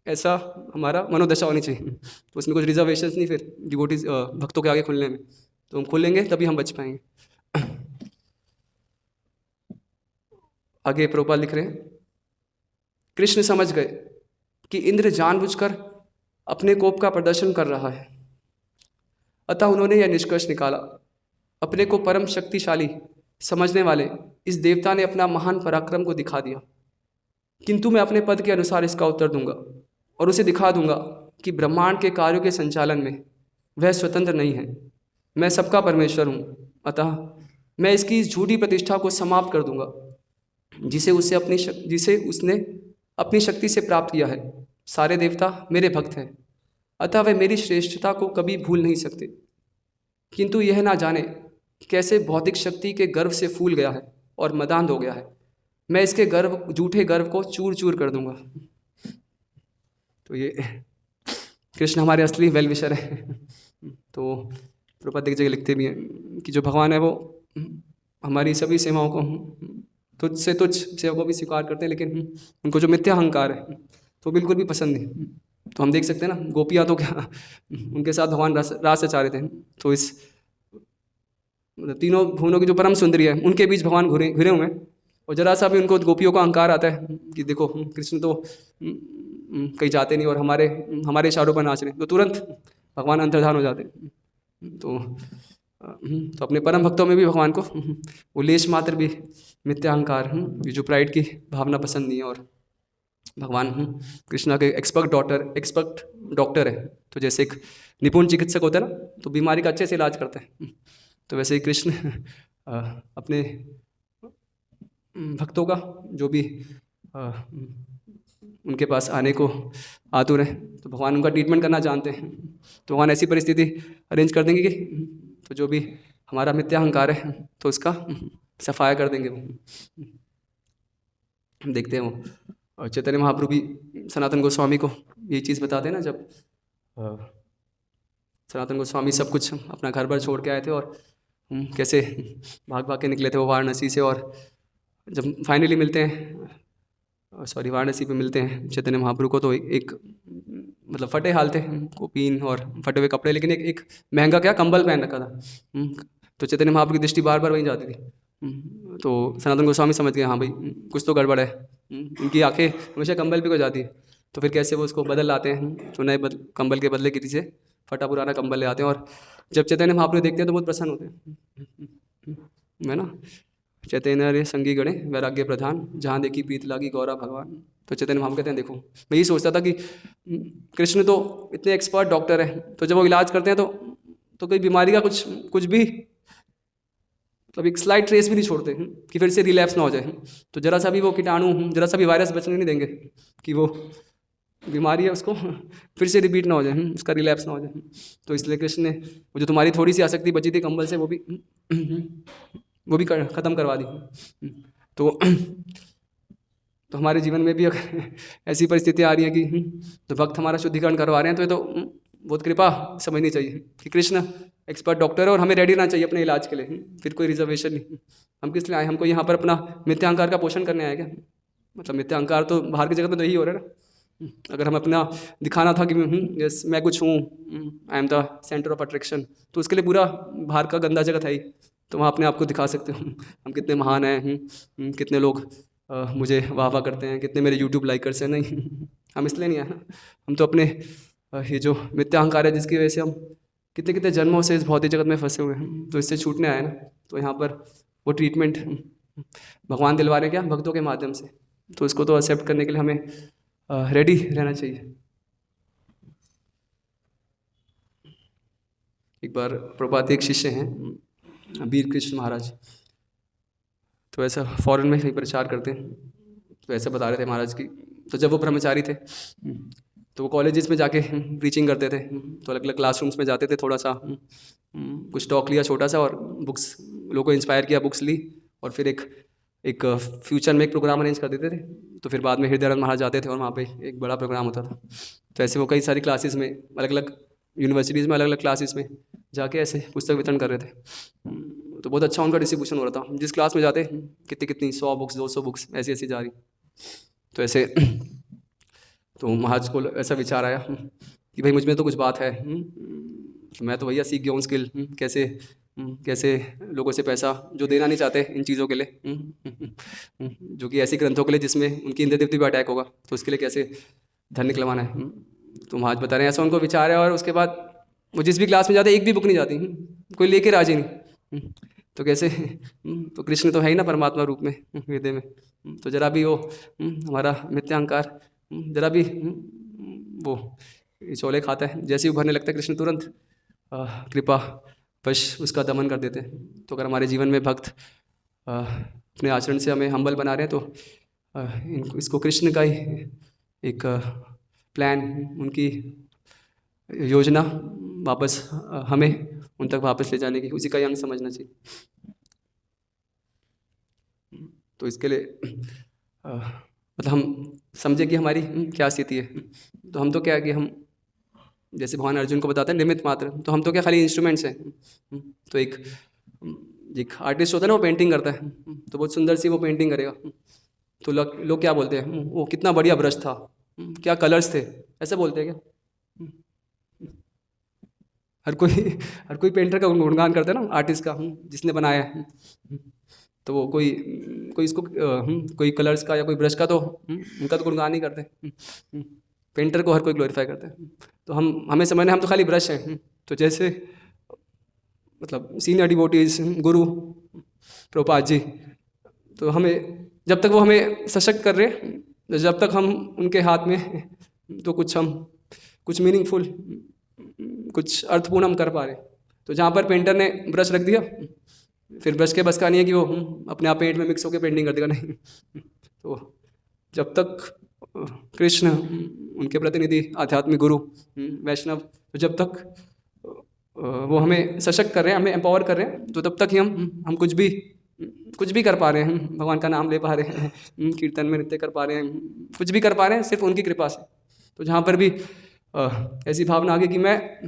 ऐसा हमारा मनोदशा होनी चाहिए। तो उसमें कुछ रिजर्वेशंस नहीं फिर डिवोटीज भक्तों के आगे खुलने में, तो हम खुलेंगे तभी हम बच पाएंगे। आगे प्रभुपाद लिख रहे हैं, कृष्ण समझ गए कि इंद्र जानबूझकर अपने कोप का प्रदर्शन कर रहा है, अतः उन्होंने यह निष्कर्ष निकाला, अपने को परम शक्तिशाली समझने वाले इस देवता ने अपना महान पराक्रम को दिखा दिया, किंतु मैं अपने पद के अनुसार इसका उत्तर दूंगा और उसे दिखा दूंगा कि ब्रह्मांड के कार्यों के संचालन में वह स्वतंत्र नहीं है, मैं सबका परमेश्वर हूँ। अतः मैं इसकी इस झूठी प्रतिष्ठा को समाप्त कर दूंगा जिसे उसने अपनी शक्ति से प्राप्त किया है। सारे देवता मेरे भक्त हैं, अतः वे मेरी श्रेष्ठता को कभी भूल नहीं सकते, किंतु यह ना जाने कैसे भौतिक शक्ति के गर्व से फूल गया है और मदान्ध हो गया है, मैं इसके झूठे गर्व को चूर चूर कर दूंगा। तो ये कृष्ण हमारे असली वेल विशर है। तो प्रभुपाद एक जगह लिखते भी हैं कि जो भगवान है वो हमारी सभी सेवाओं को तुझ से तुझ सेवा को भी स्वीकार करते हैं, लेकिन उनको जो मिथ्या अहंकार है तो बिल्कुल भी पसंद नहीं। तो हम देख सकते हैं ना, गोपियाँ तो क्या उनके साथ भगवान रास रचा रहे थे, तो इस तीनों भुवनों की जो परम सुंदरी है उनके बीच भगवान घिरे हुए हैं, और जरा सा भी उनको गोपियों का अहंकार आता है कि देखो कृष्ण तो कहीं जाते नहीं और हमारे इशारों पर नाच रहे, तो तुरंत भगवान अंतर्धान हो जाते हैं। तो अपने परम भक्तों में भी भगवान को वो लेश मात्र भी मिथ्या अहंकार जो प्राइड की भावना पसंद नहीं है, और भगवान कृष्णा के एक्सपर्ट डॉक्टर है। तो जैसे एक निपुण चिकित्सक होता है ना, तो बीमारी का अच्छे से इलाज करता है, तो वैसे ही कृष्ण अपने भक्तों का जो भी उनके पास आने को आतुर हैं, तो भगवान उनका ट्रीटमेंट करना जानते हैं। तो भगवान ऐसी परिस्थिति अरेंज कर देंगे कि तो जो भी हमारा मिथ्या अहंकार है तो उसका सफाया कर देंगे वो। हम देखते हैं वो, और चैतन्य महाप्रभु भी सनातन गोस्वामी को ये चीज़ बताते हैं ना, जब सनातन गोस्वामी सब कुछ अपना घर पर छोड़ के आए थे और कैसे भाग भाग के निकले थे वो वाराणसी से, और जब फाइनली मिलते हैं, सॉरी वाराणसी पे मिलते हैं चैतन्य महाप्रभु को, तो एक मतलब फटे हाल थे, कोपीन और फटे हुए कपड़े, लेकिन एक महंगा क्या कंबल पहन रखा था। तो चैतन्य महाप्रभु की दृष्टि बार बार वहीं जाती थी। तो सनातन गोस्वामी समझ गए हाँ भाई कुछ तो गड़बड़ है, इनकी आंखें हमेशा कंबल पे को जाती है। तो फिर कैसे वो उसको बदल लाते हैं, तो नए कंबल के बदले किसी से फटा पुराना कंबल ले आते हैं, और जब चैतन्य महाप्रभु देखते हैं तो बहुत प्रसन्न होते हैं, है ना। चैतन्य रे संगी गणे वैराग्य प्रधान, जहाँ देखी प्रीत लागी गौरा भगवान। तो चैतन्य महाप्रभु कहते हैं देखो, मैं यही सोचता था कि कृष्ण तो इतने एक्सपर्ट डॉक्टर है, तो जब वो इलाज करते हैं तो कोई बीमारी का कुछ भी मतलब एक स्लाइट ट्रेस भी नहीं छोड़ते कि फिर से रिलैप्स ना हो जाए। तो जरा सा भी वो कीटाणु, जरा सा भी वायरस बचने नहीं देंगे कि वो बीमारी है उसको फिर से रिपीट ना हो जाए, उसका रिलैप्स ना हो जाए। तो इसलिए कृष्ण ने वो जो तुम्हारी थोड़ी सी आसक्ति बची थी कंबल से, वो भी ख़त्म करवा दी। तो हमारे जीवन में भी अगर ऐसी परिस्थिति आ रही है कि तो भक्त हमारा शुद्धिकरण करवा रहे हैं, तो ये तो बहुत कृपा समझनी चाहिए कि कृष्ण एक्सपर्ट डॉक्टर है और हमें रेडी रहना चाहिए अपने इलाज के लिए, फिर कोई रिजर्वेशन नहीं। हम किस लिए आए, हमको यहाँ पर अपना मिथ्यांकार का पोषण करने आए क्या? मतलब मिथ्यांकार तो बाहर की जगह में तो यही हो रहा है ना। अगर हम अपना दिखाना था कि यस मैं कुछ हूँ, I am the centre of attraction, तो उसके लिए पूरा बाहर का गंदा जगत है ही, तो वहाँ अपने आप को दिखा सकते हो हम कितने महान हैं, कितने लोग मुझे वाह वाह करते हैं, कितने मेरे यूट्यूब लाइकर्स हैं। नहीं हम इसलिए नहीं आए ना, हम तो अपने ये जो मिथ्यांकार है जिसकी वजह से हम कितने कितने जन्मों से इस भौतिक जगत में फंसे हुए हैं, तो इससे छूटने आए ना। तो यहाँ पर वो ट्रीटमेंट भगवान दिलवा रहे क्या, भक्तों के माध्यम से। तो इसको तो एक्सेप्ट करने के लिए हमें रेडी रहना चाहिए। एक बार प्रभुपाद एक शिष्य हैं वीर कृष्ण महाराज, तो ऐसा फॉरेन में कहीं प्रचार करते हैं, तो ऐसा बता रहे थे महाराज की। तो जब वो ब्रह्मचारी थे तो वो कॉलेजेस में जाके प्रीचिंग करते थे, तो अलग अलग क्लासरूम्स में जाते थे, थोड़ा सा कुछ टॉक लिया छोटा सा, और बुक्स लोगों को इंस्पायर किया, बुक्स ली, और फिर एक फ्यूचर में एक प्रोग्राम अरेंज कर देते थे। तो फिर बाद में हृदयानंद महाराज जाते थे और वहाँ पे एक बड़ा प्रोग्राम होता था। तो ऐसे वो कई सारी क्लासेस में, अलग अलग यूनिवर्सिटीज़ में, अलग अलग क्लासेस में जाके ऐसे पुस्तक वितरण कर रहे थे। तो बहुत अच्छा उनका डिस्ट्रीब्यूशन हो रहा था, जिस क्लास में जाते कितनी 100 बुक्स 200 बुक्स ऐसी ऐसी जा रही। तो ऐसे तो महाराज को ऐसा विचार आया कि भाई मुझ में तो कुछ बात है, मैं तो भैया सीख गया हूँ स्किल, कैसे लोगों से पैसा जो देना नहीं चाहते इन चीज़ों के लिए, जो कि ऐसे ग्रंथों के लिए जिसमें उनकी इंद्र देवती पर अटैक होगा, तो उसके लिए कैसे धन निकलवाना है। तो महाराज बता रहे हैं ऐसा उनको विचार है, और उसके बाद वो जिस भी क्लास में जाते एक भी बुक नहीं जाती, कोई लेके राजी नहीं। तो कैसे, तो कृष्ण तो है ही ना परमात्मा रूप में हृदय में, तो जरा भी वो हमारा मिथ्यांकार जरा भी वो चोले खाता है, जैसे ही उभरने लगता है कृष्ण तुरंत कृपा वश उसका दमन कर देते हैं। तो अगर हमारे जीवन में भक्त अपने आचरण से हमें हम्बल बना रहे हैं, तो इसको कृष्ण का ही एक प्लान, उनकी योजना वापस हमें उन तक वापस ले जाने की, उसी का ही अंग समझना चाहिए। तो इसके लिए मतलब हम समझे कि हमारी क्या स्थिति है। तो हम तो क्या है कि हम जैसे भगवान अर्जुन को बताते हैं निमित्त मात्र, तो हम तो क्या खाली इंस्ट्रूमेंट्स हैं। तो एक आर्टिस्ट होता है ना, वो पेंटिंग करता है, तो बहुत सुंदर सी वो पेंटिंग करेगा, तो लोग क्या बोलते हैं, वो कितना बढ़िया ब्रश था, क्या कलर्स थे, ऐसे बोलते हैं क्या? हर कोई पेंटर का गुणगान करता है ना, आर्टिस्ट का, जिसने बनाया है। तो वो कोई इसको कोई कलर्स का या कोई ब्रश का तो उनका तो गुणगान नहीं करते, पेंटर को हर कोई ग्लोरीफाई करता है। तो हमें समझना हम तो खाली ब्रश हैं। तो जैसे मतलब सीनियर डिवोटीज गुरु प्रभुपाद जी, तो हमें जब तक वो हमें सशक्त कर रहे, जब तक हम उनके हाथ में तो कुछ मीनिंगफुल, कुछ अर्थपूर्ण हम कर पा रहे। तो जहाँ पर पेंटर ने ब्रश रख दिया, फिर ब्रश के बस का नहीं है कि वो अपने आप पेंट में मिक्स होकर पेंटिंग कर देगा, नहीं। तो जब तक कृष्ण उनके प्रतिनिधि आध्यात्मिक गुरु वैष्णव, तो जब तक वो हमें सशक्त कर रहे हैं, हमें एम्पावर कर रहे हैं, तो तब तक ही हम कुछ भी कर पा रहे हैं, भगवान का नाम ले पा रहे हैं, कीर्तन में नृत्य कर पा रहे हैं, कुछ भी कर पा रहे हैं सिर्फ उनकी कृपा से। तो जहाँ पर भी ऐसी भावना आ गई कि मैं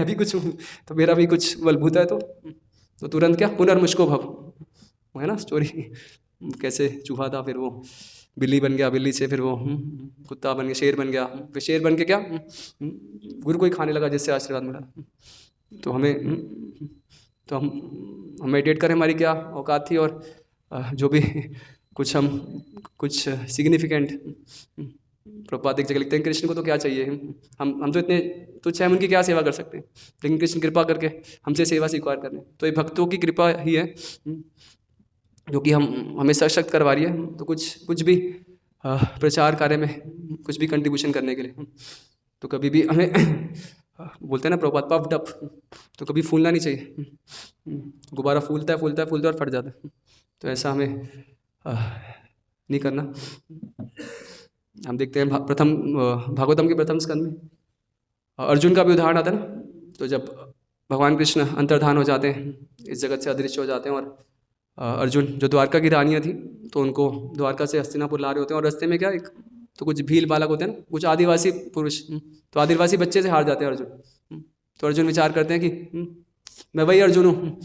भी कुछ हूँ, तो मेरा भी कुछ बलबूता है, तो तुरंत क्या पुनर्मुझको भव, है ना स्टोरी, कैसे चूहा था फिर वो बिल्ली बन गया, बिल्ली से फिर वो कुत्ता बन गया, शेर बन गया, फिर शेर बन के क्या गुरु को ही खाने लगा, जिससे आशीर्वाद मिला। तो हम मेडिटेट करें, हमारी क्या औकात थी, और जो भी कुछ सिग्निफिकेंट, प्रभुपाद एक जगह लिखते हैं, कृष्ण को तो क्या चाहिए, हम तो इतने तुच्छ हैं, हम उनकी क्या सेवा कर सकते हैं, लेकिन कृष्ण कृपा करके हमसे सेवा स्वीकार कर रहे हैं। तो ये भक्तों की कृपा ही है जो कि हमें सशक्त करवा रही है, तो कुछ भी प्रचार कार्य में कुछ भी कंट्रीब्यूशन करने के लिए, तो कभी भी हमें बोलते हैं ना प्रभुपाद पफ्ड अप, तो कभी फूलना नहीं चाहिए, गुब्बारा फूलता है और फट जाता है, तो ऐसा हमें नहीं करना। हम देखते हैं भागवतम के प्रथम स्कंद में अर्जुन का भी उदाहरण आता है ना, तो जब भगवान कृष्ण अंतर्धान हो जाते हैं, इस जगत से अदृश्य हो जाते हैं, और अर्जुन जो द्वारका की रानियाँ थी, तो उनको द्वारका से हस्तिनापुर ला रहे होते हैं, और रास्ते में क्या तो कुछ भील बालक होते हैं ना, कुछ आदिवासी पुरुष, तो आदिवासी बच्चे से हार जाते हैं अर्जुन। तो अर्जुन विचार करते हैं कि मैं वही अर्जुन हूँ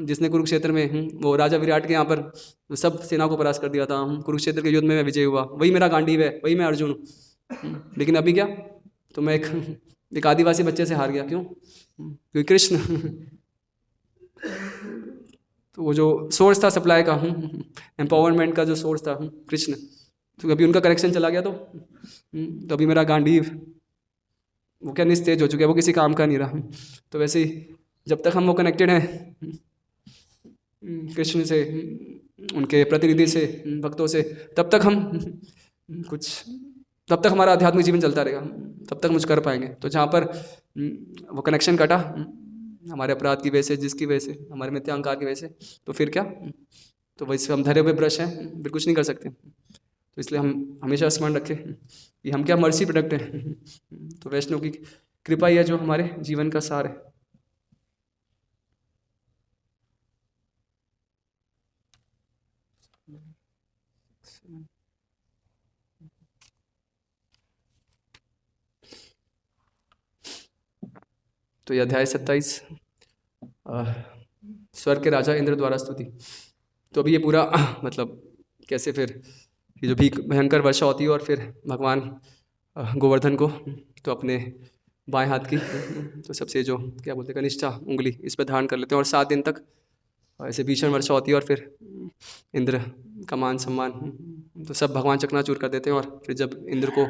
जिसने कुरुक्षेत्र में वो राजा विराट के यहाँ पर सब सेना को परास्त कर दिया था, कुरुक्षेत्र के युद्ध में मैं विजय हुआ, वही मेरा गांडीव है, वही मैं अर्जुन हूँ। लेकिन अभी क्या, तो मैं एक आदिवासी बच्चे से हार गया, क्यों? क्योंकि कृष्ण तो वो जो सोर्स था सप्लाई का, एम्पावरमेंट का जो सोर्स था कृष्ण, तो अभी उनका कनेक्शन चला गया, तो अभी मेरा गांडीव वो क्या निस्तेज हो चुका है, वो किसी काम का नहीं रहा। तो वैसे ही जब तक हम वो कनेक्टेड हैं कृष्ण से, उनके प्रतिनिधि से, भक्तों से, तब तक हमारा आध्यात्मिक जीवन चलता रहेगा, तब तक मुझ कर पाएंगे। तो जहाँ पर वो कनेक्शन कटा हमारे अपराध की वजह से, जिसकी वजह से, हमारे मिथ्या अहंकार की वजह से, तो फिर क्या, तो वैसे हम धरे हुए ब्रश हैं, फिर कुछ नहीं कर सकते। तो इसलिए हम हमेशा स्मरण रखें कि हम क्या मर्सी प्रोडक्ट हैं, तो वैष्णव की कृपा ही है जो हमारे जीवन का सार है। तो ये अध्याय 27 स्वर्ग के राजा इंद्र द्वारा स्तुति। तो अभी ये पूरा मतलब कैसे फिर ये जो भी भयंकर वर्षा होती है, और फिर भगवान गोवर्धन को तो अपने बाएं हाथ की तो सबसे जो क्या बोलते हैं कनिष्ठा उंगली, इस पर धारण कर लेते हैं, और 7 दिन तक ऐसे भीषण वर्षा होती है, और फिर इंद्र का मान सम्मान तो सब भगवान चकनाचूर कर देते हैं। और फिर जब इंद्र को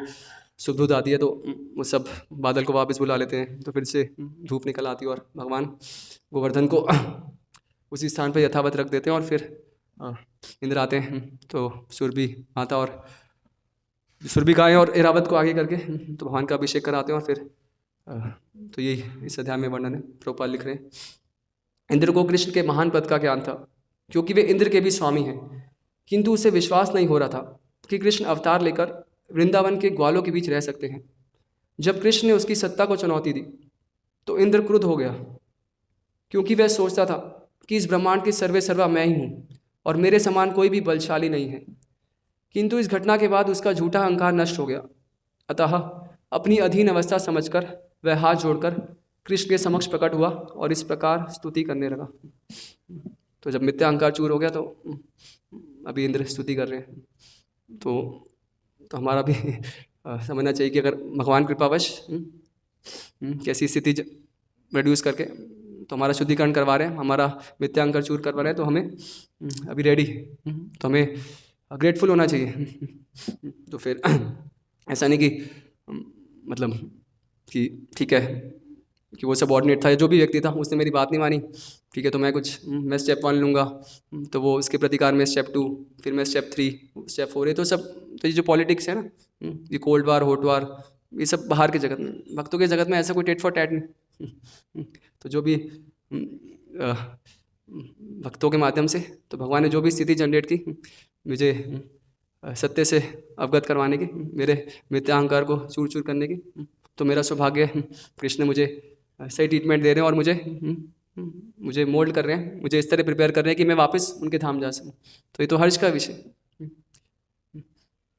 शुभ दूध आती है, तो वो सब बादल को वापस बुला लेते हैं, तो फिर से धूप निकल आती है, और भगवान गोवर्धन को उसी स्थान पर यथावत रख देते हैं। और फिर इंद्र आते हैं, तो सुरभि माता और सुरभि गाय और एरावत को आगे करके तो भगवान का अभिषेक कराते हैं। और फिर तो यही इस अध्याय में वर्णन है, प्रभुपाद लिख रहे हैं। इंद्र को कृष्ण के महान पद का ज्ञान था, क्योंकि वे इंद्र के भी स्वामी हैं, किंतु उसे विश्वास नहीं हो रहा था कि कृष्ण अवतार लेकर वृंदावन के ग्वालों के बीच रह सकते हैं। जब कृष्ण ने उसकी सत्ता को चुनौती दी, तो इंद्र क्रुद्ध हो गया, क्योंकि वह सोचता था कि इस ब्रह्मांड के सर्वे सर्वा मैं ही हूँ, और मेरे समान कोई भी बलशाली नहीं है। किंतु इस घटना के बाद उसका झूठा अहंकार नष्ट हो गया। अतः अपनी अधीन अवस्था समझकर वह हाथ जोड़कर कृष्ण के समक्ष प्रकट हुआ और इस प्रकार स्तुति करने लगा। तो जब मिथ्या अहंकार चूर हो गया, तो अभी इंद्र स्तुति कर रहे हैं। तो हमारा भी समझना चाहिए कि अगर भगवान कृपावश कैसी स्थिति रिड्यूस करके तो हमारा शुद्धिकरण करवा रहे हैं, हमारा मिथ्या अहंकार चूर करवा रहे हैं, तो हमें अभी रेडी, तो हमें ग्रेटफुल होना चाहिए। तो फिर ऐसा नहीं कि मतलब कि ठीक है कि वो सबऑर्डिनेट था, जो भी व्यक्ति था उसने मेरी बात नहीं मानी, ठीक है, तो मैं स्टेप 1 लूँगा, तो वो उसके प्रतिकार में स्टेप 2, फिर मैं स्टेप 3, स्टेप 4, ये तो सब तो ये जो पॉलिटिक्स है ना, ये कोल्ड वार, हॉट वार, ये सब बाहर के जगत में। भक्तों के जगत में ऐसा कोई टेट फॉर टैट नहीं। तो जो भी भक्तों के माध्यम से तो भगवान ने जो भी स्थिति जनरेट की, मुझे सत्य से अवगत करवाने की, मेरे मिथ्या अहंकार को चूर चूर करने की। तो मेरा सौभाग्य है, कृष्ण मुझे सही ट्रीटमेंट दे रहे हैं और मुझे मोल्ड कर रहे हैं, मुझे इस तरह प्रिपेयर कर रहे हैं कि मैं वापस उनके धाम जा सकूँ। तो ये तो हर्ष का विषय।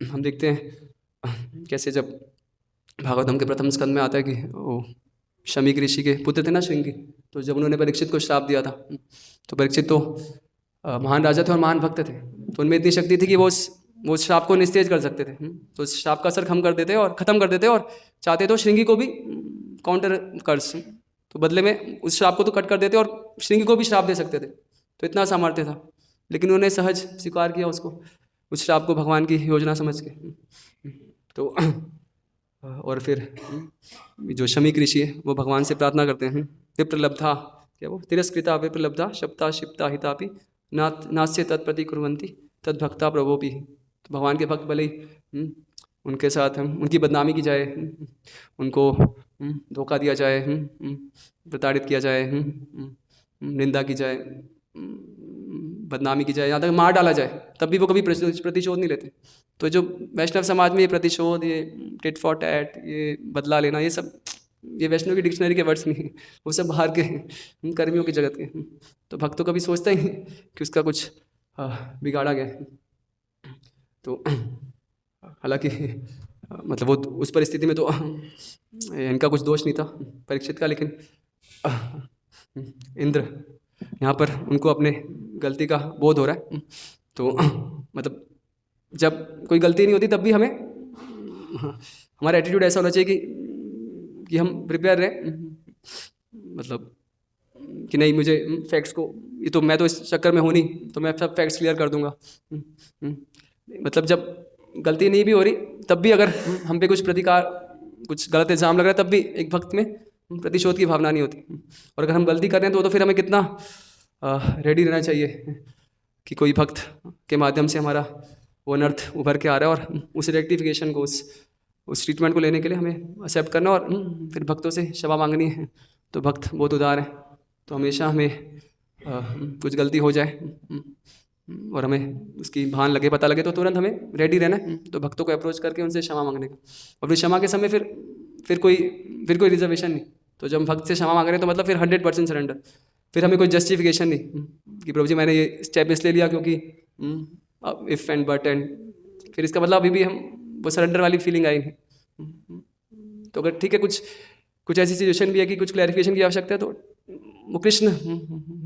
हम देखते हैं कैसे जब भागवतम के प्रथम स्कंद में आता है कि वो शमीक ऋषि के पुत्र थे ना श्रृंगी, तो जब उन्होंने परीक्षित को श्राप दिया था, तो परीक्षित तो महान राजा थे और महान भक्त थे, तो उनमें इतनी शक्ति थी कि वो श्राप को निस्तेज कर सकते थे। तो श्राप का असर खत्म कर देते और ख़त्म कर देते, और चाहते तो श्रृंगी को भी काउंटर कर, तो बदले में उस श्राप को तो कट कर देते और श्रृंगी को भी श्राप दे सकते थे। तो इतना सामर्थ्य था, लेकिन उन्होंने सहज स्वीकार किया उसको, उस श्राप को भगवान की योजना समझ के। तो और फिर जो शमीक ऋषि है वो भगवान से प्रार्थना करते हैं, विप्रलब्धा, क्या वो तिरस्कृता विप्रलब्धा शप्ता शिप्ता हितापि नास्य तत्प्रति कुर्वन्ति तद्भक्ता प्रभोपि। तो भगवान के भक्त भले ही उनके साथ उनकी बदनामी की जाए, उनको धोखा दिया जाए, प्रताड़ित किया जाए, निंदा की जाए, बदनामी की जाए, यहाँ तक मार डाला जाए, तब भी वो कभी प्रतिशोध नहीं लेते। तो जो वैष्णव समाज में ये प्रतिशोध, ये टिट फॉर टैट, ये बदला लेना, ये सब ये वैष्णव की डिक्शनरी के वर्ड्स नहीं, वो सब बाहर के कर्मियों की जगत के। तो भक्त तो कभी सोचता ही नहीं कि उसका कुछ बिगाड़ा गया। तो हालांकि मतलब वो उस परिस्थिति में तो इनका कुछ दोष नहीं था परीक्षित का, लेकिन इंद्र यहाँ पर उनको अपने गलती का बोध हो रहा है। तो मतलब जब कोई गलती नहीं होती तब भी हमें हमारा एटीट्यूड ऐसा होना चाहिए कि हम प्रिपेयर रहें, मतलब कि नहीं मुझे फैक्ट्स को, ये तो मैं तो इस चक्कर में हूँ नहीं, तो मैं सब फैक्ट्स क्लियर कर दूंगा। मतलब जब गलती नहीं भी हो रही तब भी अगर हम पे कुछ प्रतिकार, कुछ गलत इल्ज़ाम लग रहा है, तब भी एक भक्त में प्रतिशोध की भावना नहीं होती। और अगर हम गलती कर रहे हैं तो फिर हमें कितना रेडी रहना चाहिए कि कोई भक्त के माध्यम से हमारा वो अनर्थ उभर के आ रहा है, और उस रेक्टिफिकेशन को, उस ट्रीटमेंट को लेने के लिए हमें एक्सेप्ट करना और फिर भक्तों से क्षमा मांगनी है। तो भक्त बहुत उदार है, तो हमेशा हमें कुछ गलती हो जाए और हमें उसकी भान लगे, पता लगे, तो तुरंत हमें रेडी रहना है, तो भक्तों को अप्रोच करके उनसे क्षमा मांगने का। और फिर क्षमा के समय फिर कोई रिजर्वेशन नहीं। तो जब हम भक्त से क्षमा मांग रहे हैं तो मतलब फिर 100% सरेंडर, फिर हमें कोई जस्टिफिकेशन नहीं कि प्रभु जी मैंने ये स्टेप इसलिए लिया क्योंकि इफ़ एंड बट एंड, फिर इसका मतलब अभी भी हम वो सरेंडर वाली फीलिंग आई नहीं। तो अगर ठीक है कुछ ऐसी सिचुएशन भी है कि कुछ क्लैरिफिकेशन की आवश्यकता है, तो वो कृष्ण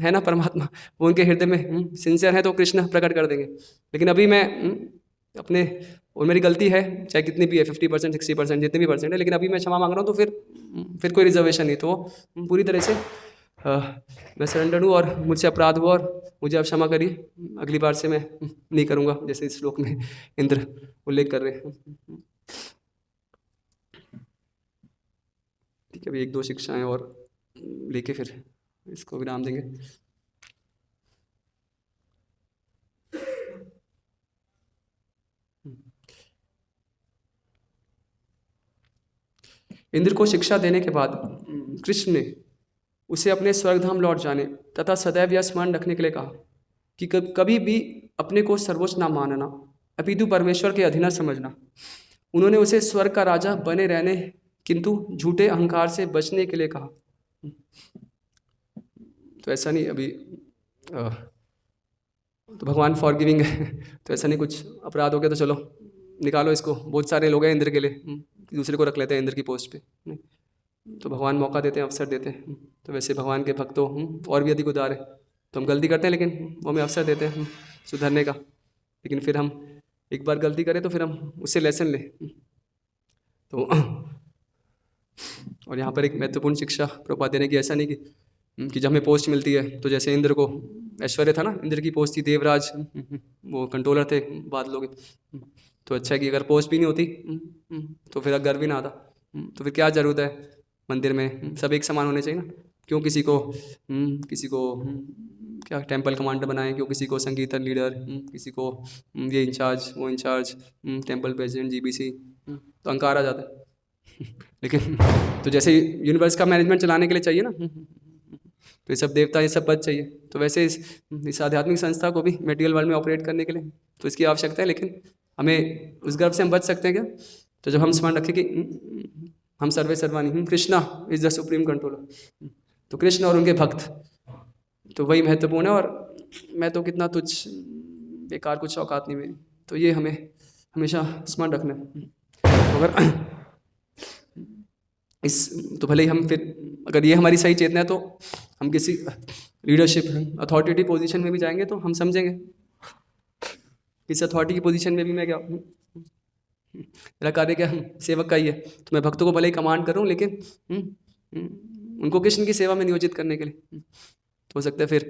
है ना, परमात्मा, वो उनके हृदय में सिंसियर है तो कृष्ण प्रकट कर देंगे। लेकिन अभी मैं अपने, और मेरी गलती है चाहे कितनी भी है, 50% 60% जितनी भी परसेंट है, लेकिन अभी मैं क्षमा मांग रहा हूँ, तो फिर कोई रिजर्वेशन नहीं, तो पूरी तरह से मैं सरेंडर हूँ और मुझसे अपराध हुआ और मुझे आप क्षमा करिए, अगली बार से मैं नहीं करूँगा, जैसे इस श्लोक में इंद्र उल्लेख कर रहे हैं। ठीक है, अभी 1-2 शिक्षाएं और लेके फिर इसको विराम देंगे। इंद्र को शिक्षा देने के बाद कृष्ण ने उसे अपने स्वर्गधाम लौट जाने तथा सदैव यह स्मरण रखने के लिए कहा कि कभी भी अपने को सर्वोच्च ना मानना, अपितु परमेश्वर के अधीन समझना। उन्होंने उसे स्वर्ग का राजा बने रहने किंतु झूठे अहंकार से बचने के लिए कहा। तो ऐसा नहीं अभी तो भगवान फॉरगिविंग है, तो ऐसा नहीं कुछ अपराध हो गया तो चलो निकालो इसको, बहुत सारे लोग हैं इंद्र के लिए, दूसरे को रख लेते हैं इंद्र की पोस्ट पे। तो भगवान मौका देते हैं, अवसर देते हैं। तो वैसे भगवान के भक्तों और भी अधिक उदार है, तो हम गलती करते हैं लेकिन वो हमें अवसर देते हैं सुधरने का। लेकिन फिर हम एक बार गलती करें तो फिर हम उससे लेसन लें। तो और यहाँ पर एक महत्वपूर्ण शिक्षा प्रभुपाद देने की, ऐसा नहीं कि जब हमें पोस्ट मिलती है, तो जैसे इंद्र को ऐश्वर्य था ना, इंद्र की पोस्ट थी, देवराज वो कंट्रोलर थे बादलों के, तो अच्छा है कि अगर पोस्ट भी नहीं होती तो फिर गर्व भी ना आता, तो फिर क्या ज़रूरत है मंदिर में सब एक समान होने चाहिए ना। क्यों किसी को क्या टेंपल कमांडर बनाएं, क्यों किसी को संगीत लीडर, किसी को ये इंचार्ज वो इंचार्ज, टेंपल प्रेसिडेंट जीबीसी, तो अहंकार आ जाता है। लेकिन तो जैसे यूनिवर्स का मैनेजमेंट चलाने के लिए चाहिए ना, तो ये सब देवता, ये सब पद चाहिए, तो वैसे इस आध्यात्मिक संस्था को भी मटेरियल वर्ल्ड में ऑपरेट करने के लिए तो इसकी आवश्यकता है। लेकिन हमें उस गर्व से हम बच सकते हैं क्या? तो जब हम स्मरण रखें कि हम सर्वे सर्वानी, Krishna is the supreme controller, तो कृष्ण और उनके भक्त, तो वही महत्वपूर्ण है। और मैं तो कितना तुच्छ, बेकार, कुछ औकात नहीं मेरी। तो ये हमें हमेशा स्मरण रखना है। तो अगर तो भले ही हम फिर, अगर ये हमारी सही चेतना है, तो हम किसी लीडरशिप अथॉरिटेटिव पोजीशन में भी जाएंगे तो हम समझेंगे किस अथॉरिटी की पोजीशन में भी मैं क्या हूँ, मेरा कार्य क्या सेवक का ही है। तो मैं भक्तों को भले ही कमांड कर रहा हूँ, लेकिन उनको कृष्ण की सेवा में नियोजित करने के लिए। तो हो सकता है फिर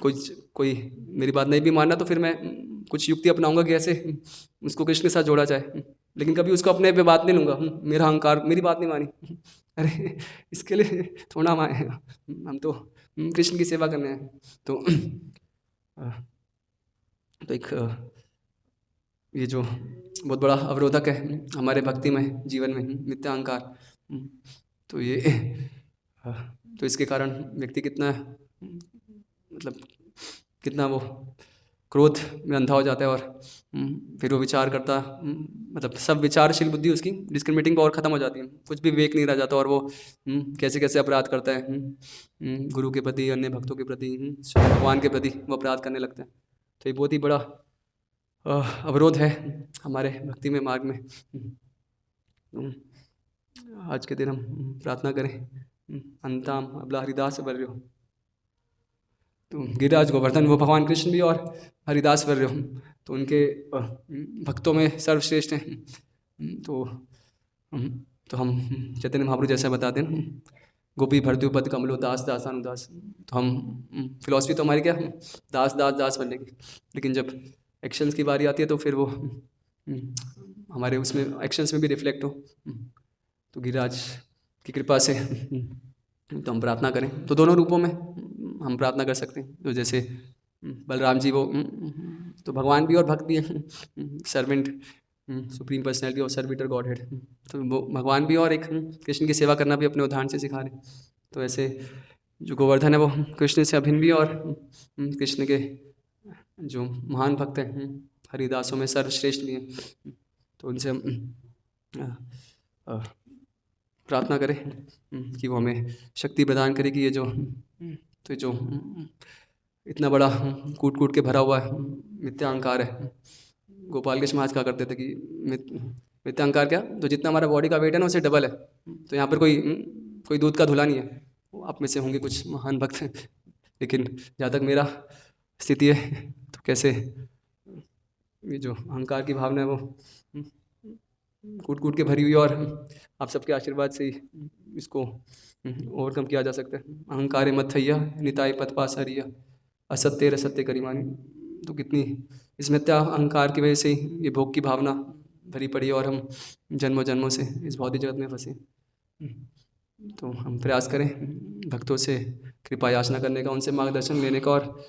कोई कोई मेरी बात नहीं भी मानना, तो फिर मैं कुछ युक्ति अपनाऊंगा कि ऐसे उसको कृष्ण के साथ जोड़ा जाए, लेकिन कभी उसको अपने पे बात नहीं लूँगा। मेरा अहंकार, मेरी बात नहीं मानी, अरे इसके लिए थोड़ा हम आए हैं, हम तो कृष्ण की सेवा करने हैं। तो एक ये जो बहुत बड़ा अवरोधक है हमारे भक्ति में जीवन में, मिथ्या अहंकार। तो ये तो इसके कारण व्यक्ति कितना मतलब कितना वो क्रोध में अंधा हो जाता है, और फिर वो विचार करता, मतलब सब विचारशील बुद्धि उसकी, डिस्क्रिमिनेटिंग पावर खत्म हो जाती है, कुछ भी विवेक नहीं रह जाता, और वो कैसे कैसे अपराध करता है, गुरु के प्रति, अन्य भक्तों के प्रति, भगवान के प्रति वो अपराध करने लगता है। तो ये बहुत ही बड़ा अवरोध है हमारे भक्ति में, मार्ग में। आज के दिन हम प्रार्थना करें, अंताम अबला हरिदास वर्यो, तो गिरिराज गोवर्धन वो भगवान कृष्ण भी और हरिदास वर्यो, तो उनके भक्तों में सर्वश्रेष्ठ हैं। तो हम चैतन्य महाप्रभु जैसा बताते हैं, गोपी भरद्युपद कमलो दास दासानुदास। तो हम फिलॉसफी तो हमारी क्या, दास दास दास बनेगी, लेकिन जब एक्शंस की बारी आती है तो फिर वो हमारे उसमें एक्शंस में भी रिफ्लेक्ट हो। तो गिरिराज की कृपा से तो हम प्रार्थना करें, तो दोनों रूपों में हम प्रार्थना कर सकते हैं। तो जैसे बलराम जी वो तो भगवान भी और भक्त भी हैं, सर्वेंट सुप्रीम पर्सनैलिटी और सर्विटर गॉड हेड, तो वो भगवान भी और एक कृष्ण की सेवा करना भी अपने उदाहरण से सिखा रहे। तो ऐसे जो गोवर्धन है वो कृष्ण से अभिन्न भी, और कृष्ण के जो महान भक्त हैं हरिदासों में सर्वश्रेष्ठ भी हैं। तो उनसे हम प्रार्थना करें कि वो हमें शक्ति प्रदान करे कि ये जो इतना बड़ा कूट कूट के भरा हुआ मिथ्या अहंकार है। गोपाल कृष्ण महाराज कहा करते थे कि मिथ्या अहंकार क्या, तो जितना हमारा बॉडी का वेट है ना उससे डबल है। तो यहाँ पर कोई दूध का धुला नहीं है। आप में से होंगे कुछ महान भक्त, लेकिन जहाँ तक मेरा स्थिति है तो कैसे ये जो अहंकार की भावना है वो कूट कूट के भरी हुई, और आप सबके आशीर्वाद से इसको ओवरकम किया जा सकता है। अहंकार मथैया निताई पथपासरिया असत्य असत्य करीमानी। तो कितनी इस मिथ्या अहंकार की वजह से ही ये भोग की भावना भरी पड़ी है, और हम जन्मों जन्मों से इस भौतिक जगत में फंसे। तो हम प्रयास करें भक्तों से कृपा याचना करने का, उनसे मार्गदर्शन लेने का, और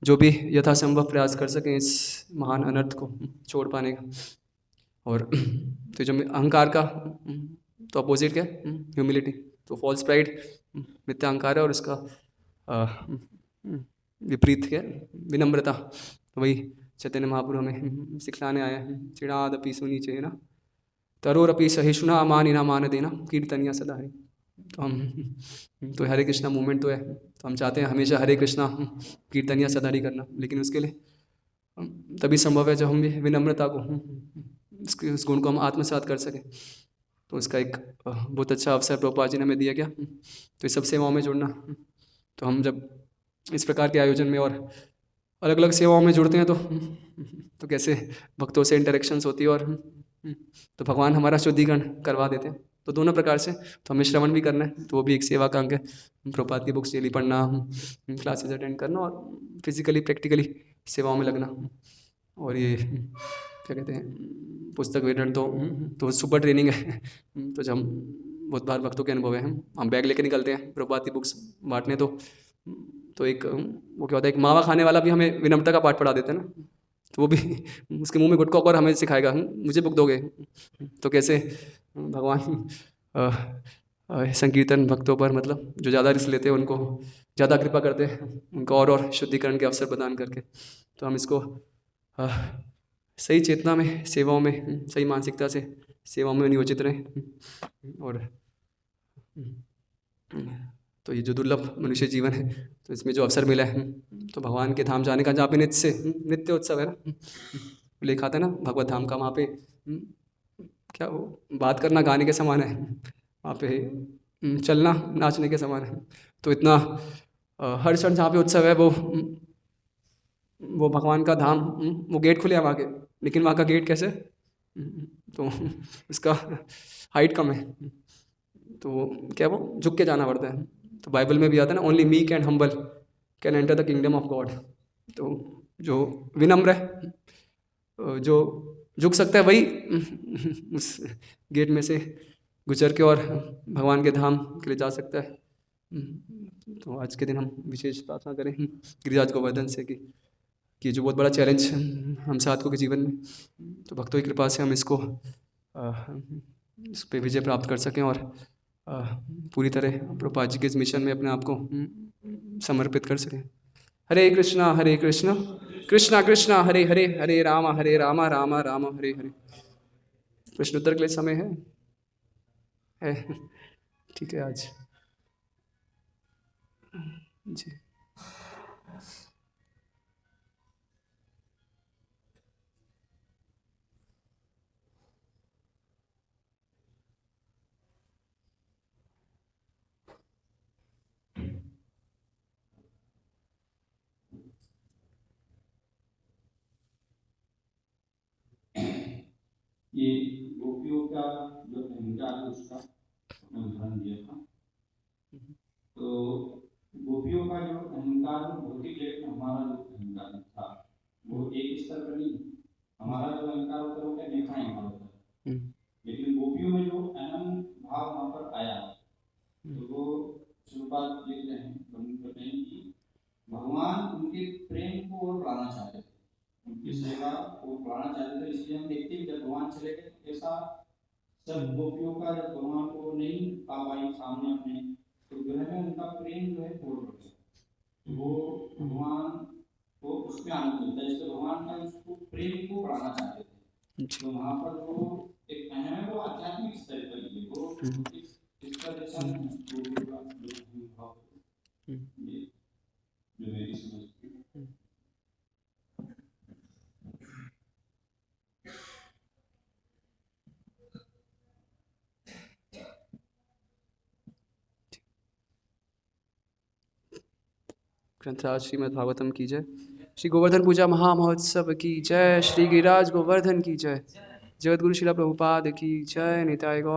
जो भी यथासंभव प्रयास कर सकें इस महान अनर्थ को छोड़ पाने का। और तो जो अहंकार का तो अपोजिट क्या है, ह्यूमिलिटी। तो फॉल्स प्राइड मिथ्या अहंकार है, और उसका विपरीत क्या है, विनम्रता। तो वही चैतन्य महाप्रभु हमें सिखलाने आया है, चिड़ादपि सुनीचे ना तरोरपि सहिष्णुना मानिना मान देना कीर्तनिया सदा है। तो हम तो हरे कृष्णा मूवमेंट तो है, तो हम चाहते हैं हमेशा हरे कृष्णा कीर्तनिया सदा ही करना, लेकिन उसके लिए तभी संभव है जब हम भी विनम्रता को उस गुण को हम आत्मसात कर सकें। तो उसका एक बहुत अच्छा अवसर प्रभुपाद जी ने हमें दिया गया, तो इस सब सेवाओं में जुड़ना। तो हम जब इस प्रकार के आयोजन में और अलग अलग सेवाओं में जुड़ते हैं तो कैसे भक्तों से इंटरेक्शंस होती है, और तो भगवान हमारा शुद्धिकरण करवा देते हैं। तो दोनों प्रकार से तो हमें श्रवण भी करना है, तो वो भी एक सेवा का अंग है। प्रभुपाद की बुक्स डेली पढ़ना, क्लासेस अटेंड करना, और फिजिकली प्रैक्टिकली सेवाओं में लगना। और ये क्या कहते हैं पुस्तक वितरण तो सुपर ट्रेनिंग है। तो जब हम बहुत बार भक्तों के अनुभव है, हम बैग लेके निकलते हैं प्रभुपाद की बुक्स बांटने, तो एक वो क्या होता है, एक मावा खाने वाला भी हमें विनम्रता का पाठ पढ़ा देते हैं ना, तो वो भी उसके मुंह में गुटका और हमें सिखाएगा मुझे बुक दोगे। तो कैसे भगवान संकीर्तन भक्तों पर, मतलब जो ज़्यादा रिस्क लेते हैं उनको ज़्यादा कृपा करते हैं, उनको और शुद्धिकरण के अवसर प्रदान करके। तो हम इसको सही चेतना में, सेवाओं में, सही मानसिकता से सेवाओं में नियोजित रहें। और तो ये जो दुर्लभ मनुष्य जीवन है, तो इसमें जो अवसर मिला है, तो भगवान के धाम जाने का, जहाँ पे नित्य उत्सव है ना, लिखा आता है ना भगवत धाम का, वहाँ पे क्या वो बात करना गाने के समान है, वहाँ पे चलना नाचने के समान है। तो इतना हर क्षण जहाँ पे उत्सव है वो भगवान का धाम, वो गेट खुले हैं वहाँ के, लेकिन वहाँ का गेट कैसे, तो इसका हाइट कम है, तो क्या वो झुक के जाना पड़ता है। तो बाइबल में भी आता है ना, only meek and humble can enter the kingdom of God. तो जो विनम्र है, जो झुक सकता है, वही उस गेट में से गुजर के और भगवान के धाम के लिए जा सकता है। तो आज के दिन हम विशेष प्रार्थना करें गिरिराज गोवर्धन से कि जो बहुत बड़ा चैलेंज है हम साधकों के जीवन में, तो भक्तों की कृपा से हम इसको इस पर विजय प्राप्त कर सकें और पूरी तरह प्रभुपाद जी के इस मिशन में अपने आप को समर्पित कर सकें। हरे कृष्णा कृष्णा कृष्णा हरे हरे, हरे राम राम राम हरे हरे। प्रश्न उत्तर के लिए समय है? ठीक है आज जी। ये गोपियों का जो अहंकार है उसका उदाहरण दिया था। तो गोपियों का जो अहंकार भौतिक लेकिन हमारा जो अहंकार था वो एक स्तर पर नहीं। हमारा जो अहंकार होता है वो क्या दिखाएं हमारा होता है, लेकिन गोपियों में जो अनम भाव वहां पर आया, तो वो शुरुआत लिख रहे हैं, कहते हैं कि भगवान उनके प्रेम को और बढ़ाना चाहते थे, उनकी सेवा को बढ़ाना चाहते थे। इसलिए हम देखते हैं जब भगवान चले गए, ऐसा सब गोपियों का जब भगवान को नहीं पा पाई सामने अपने, तो ग्रह में उनका प्रेम जो है छोड़ गया। वो भगवान को उसमें आनंद मिलता है, इसलिए भगवान का उसको प्रेम को बढ़ाना चाहते थे। तो वहाँ पर वो एक अहम है, वो आध्यात्मिक स्तर पर ही है, वो इस तरह जैसा गोपियों का जो भाव ये जो मेरी समझ ग्रंथराज श्रीमद् भागवतम की जय। श्री गोवर्धन पूजा महामहोत्सव की जय। श्री गिरिराज गोवर्धन की जय। जगत गुरु शिला प्रभुपाद की जय। निताय गौर